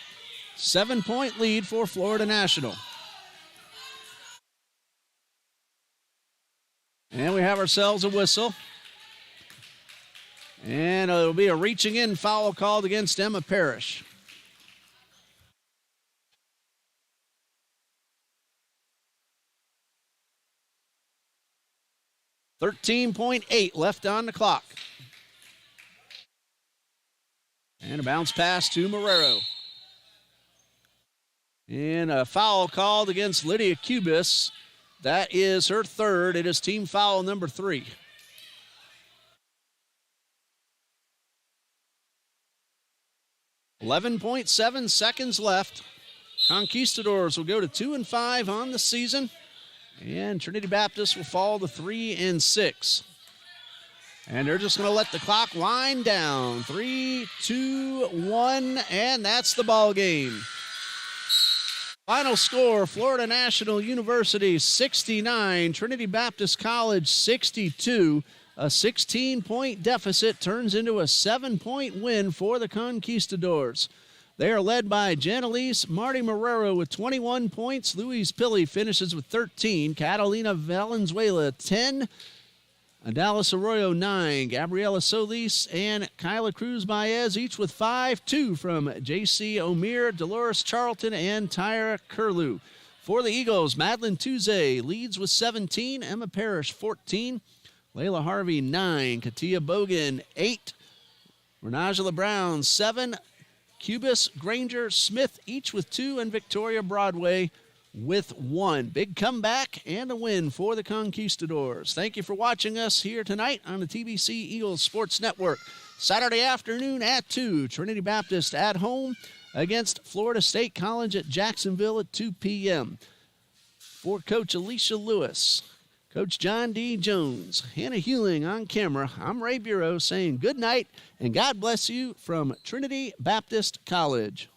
7-point lead for Florida National. And we have ourselves a whistle. And it'll be a reaching in foul called against Emma Parrish. .8 left on the clock. And a bounce pass to Marrero. And a foul called against Lydia Cubis. That is her third. It is team foul number 3. .7 seconds left. Conquistadors will go to 2-5 on the season. And Trinity Baptist will fall to 3-6. And they're just going to let the clock wind down. 3, 2, 1, and that's the ball game. Final score, Florida National University 69, Trinity Baptist College 62. A 16-point deficit turns into a 7-point win for the Conquistadors. They are led by Janelise Marty Marrero with 21 points. Louise Pilley finishes with 13. Catalina Valenzuela, 10. Dallas Arroyo, 9. Gabriela Solis and Kyla Cruz Baez, each with 5. 2 from J.C. O'Meara, Dolores Charlton, and Tyra Curlew. For the Eagles, Madeline Tuesday leads with 17. Emma Parrish, 14. Layla Harvey, 9. Katia Bogan, 8. Renajala Brown, 7. Cubis, Granger, Smith, each with 2, and Victoria Broadway with 1. Big comeback and a win for the Conquistadors. Thank you for watching us here tonight on the TBC Eagles Sports Network. Saturday afternoon at 2, Trinity Baptist at home against Florida State College at Jacksonville at 2 p.m. For Coach Alicia Lewis, Coach John D. Jones, Hannah Hewling on camera, I'm Ray Bureau saying good night and God bless you from Trinity Baptist College.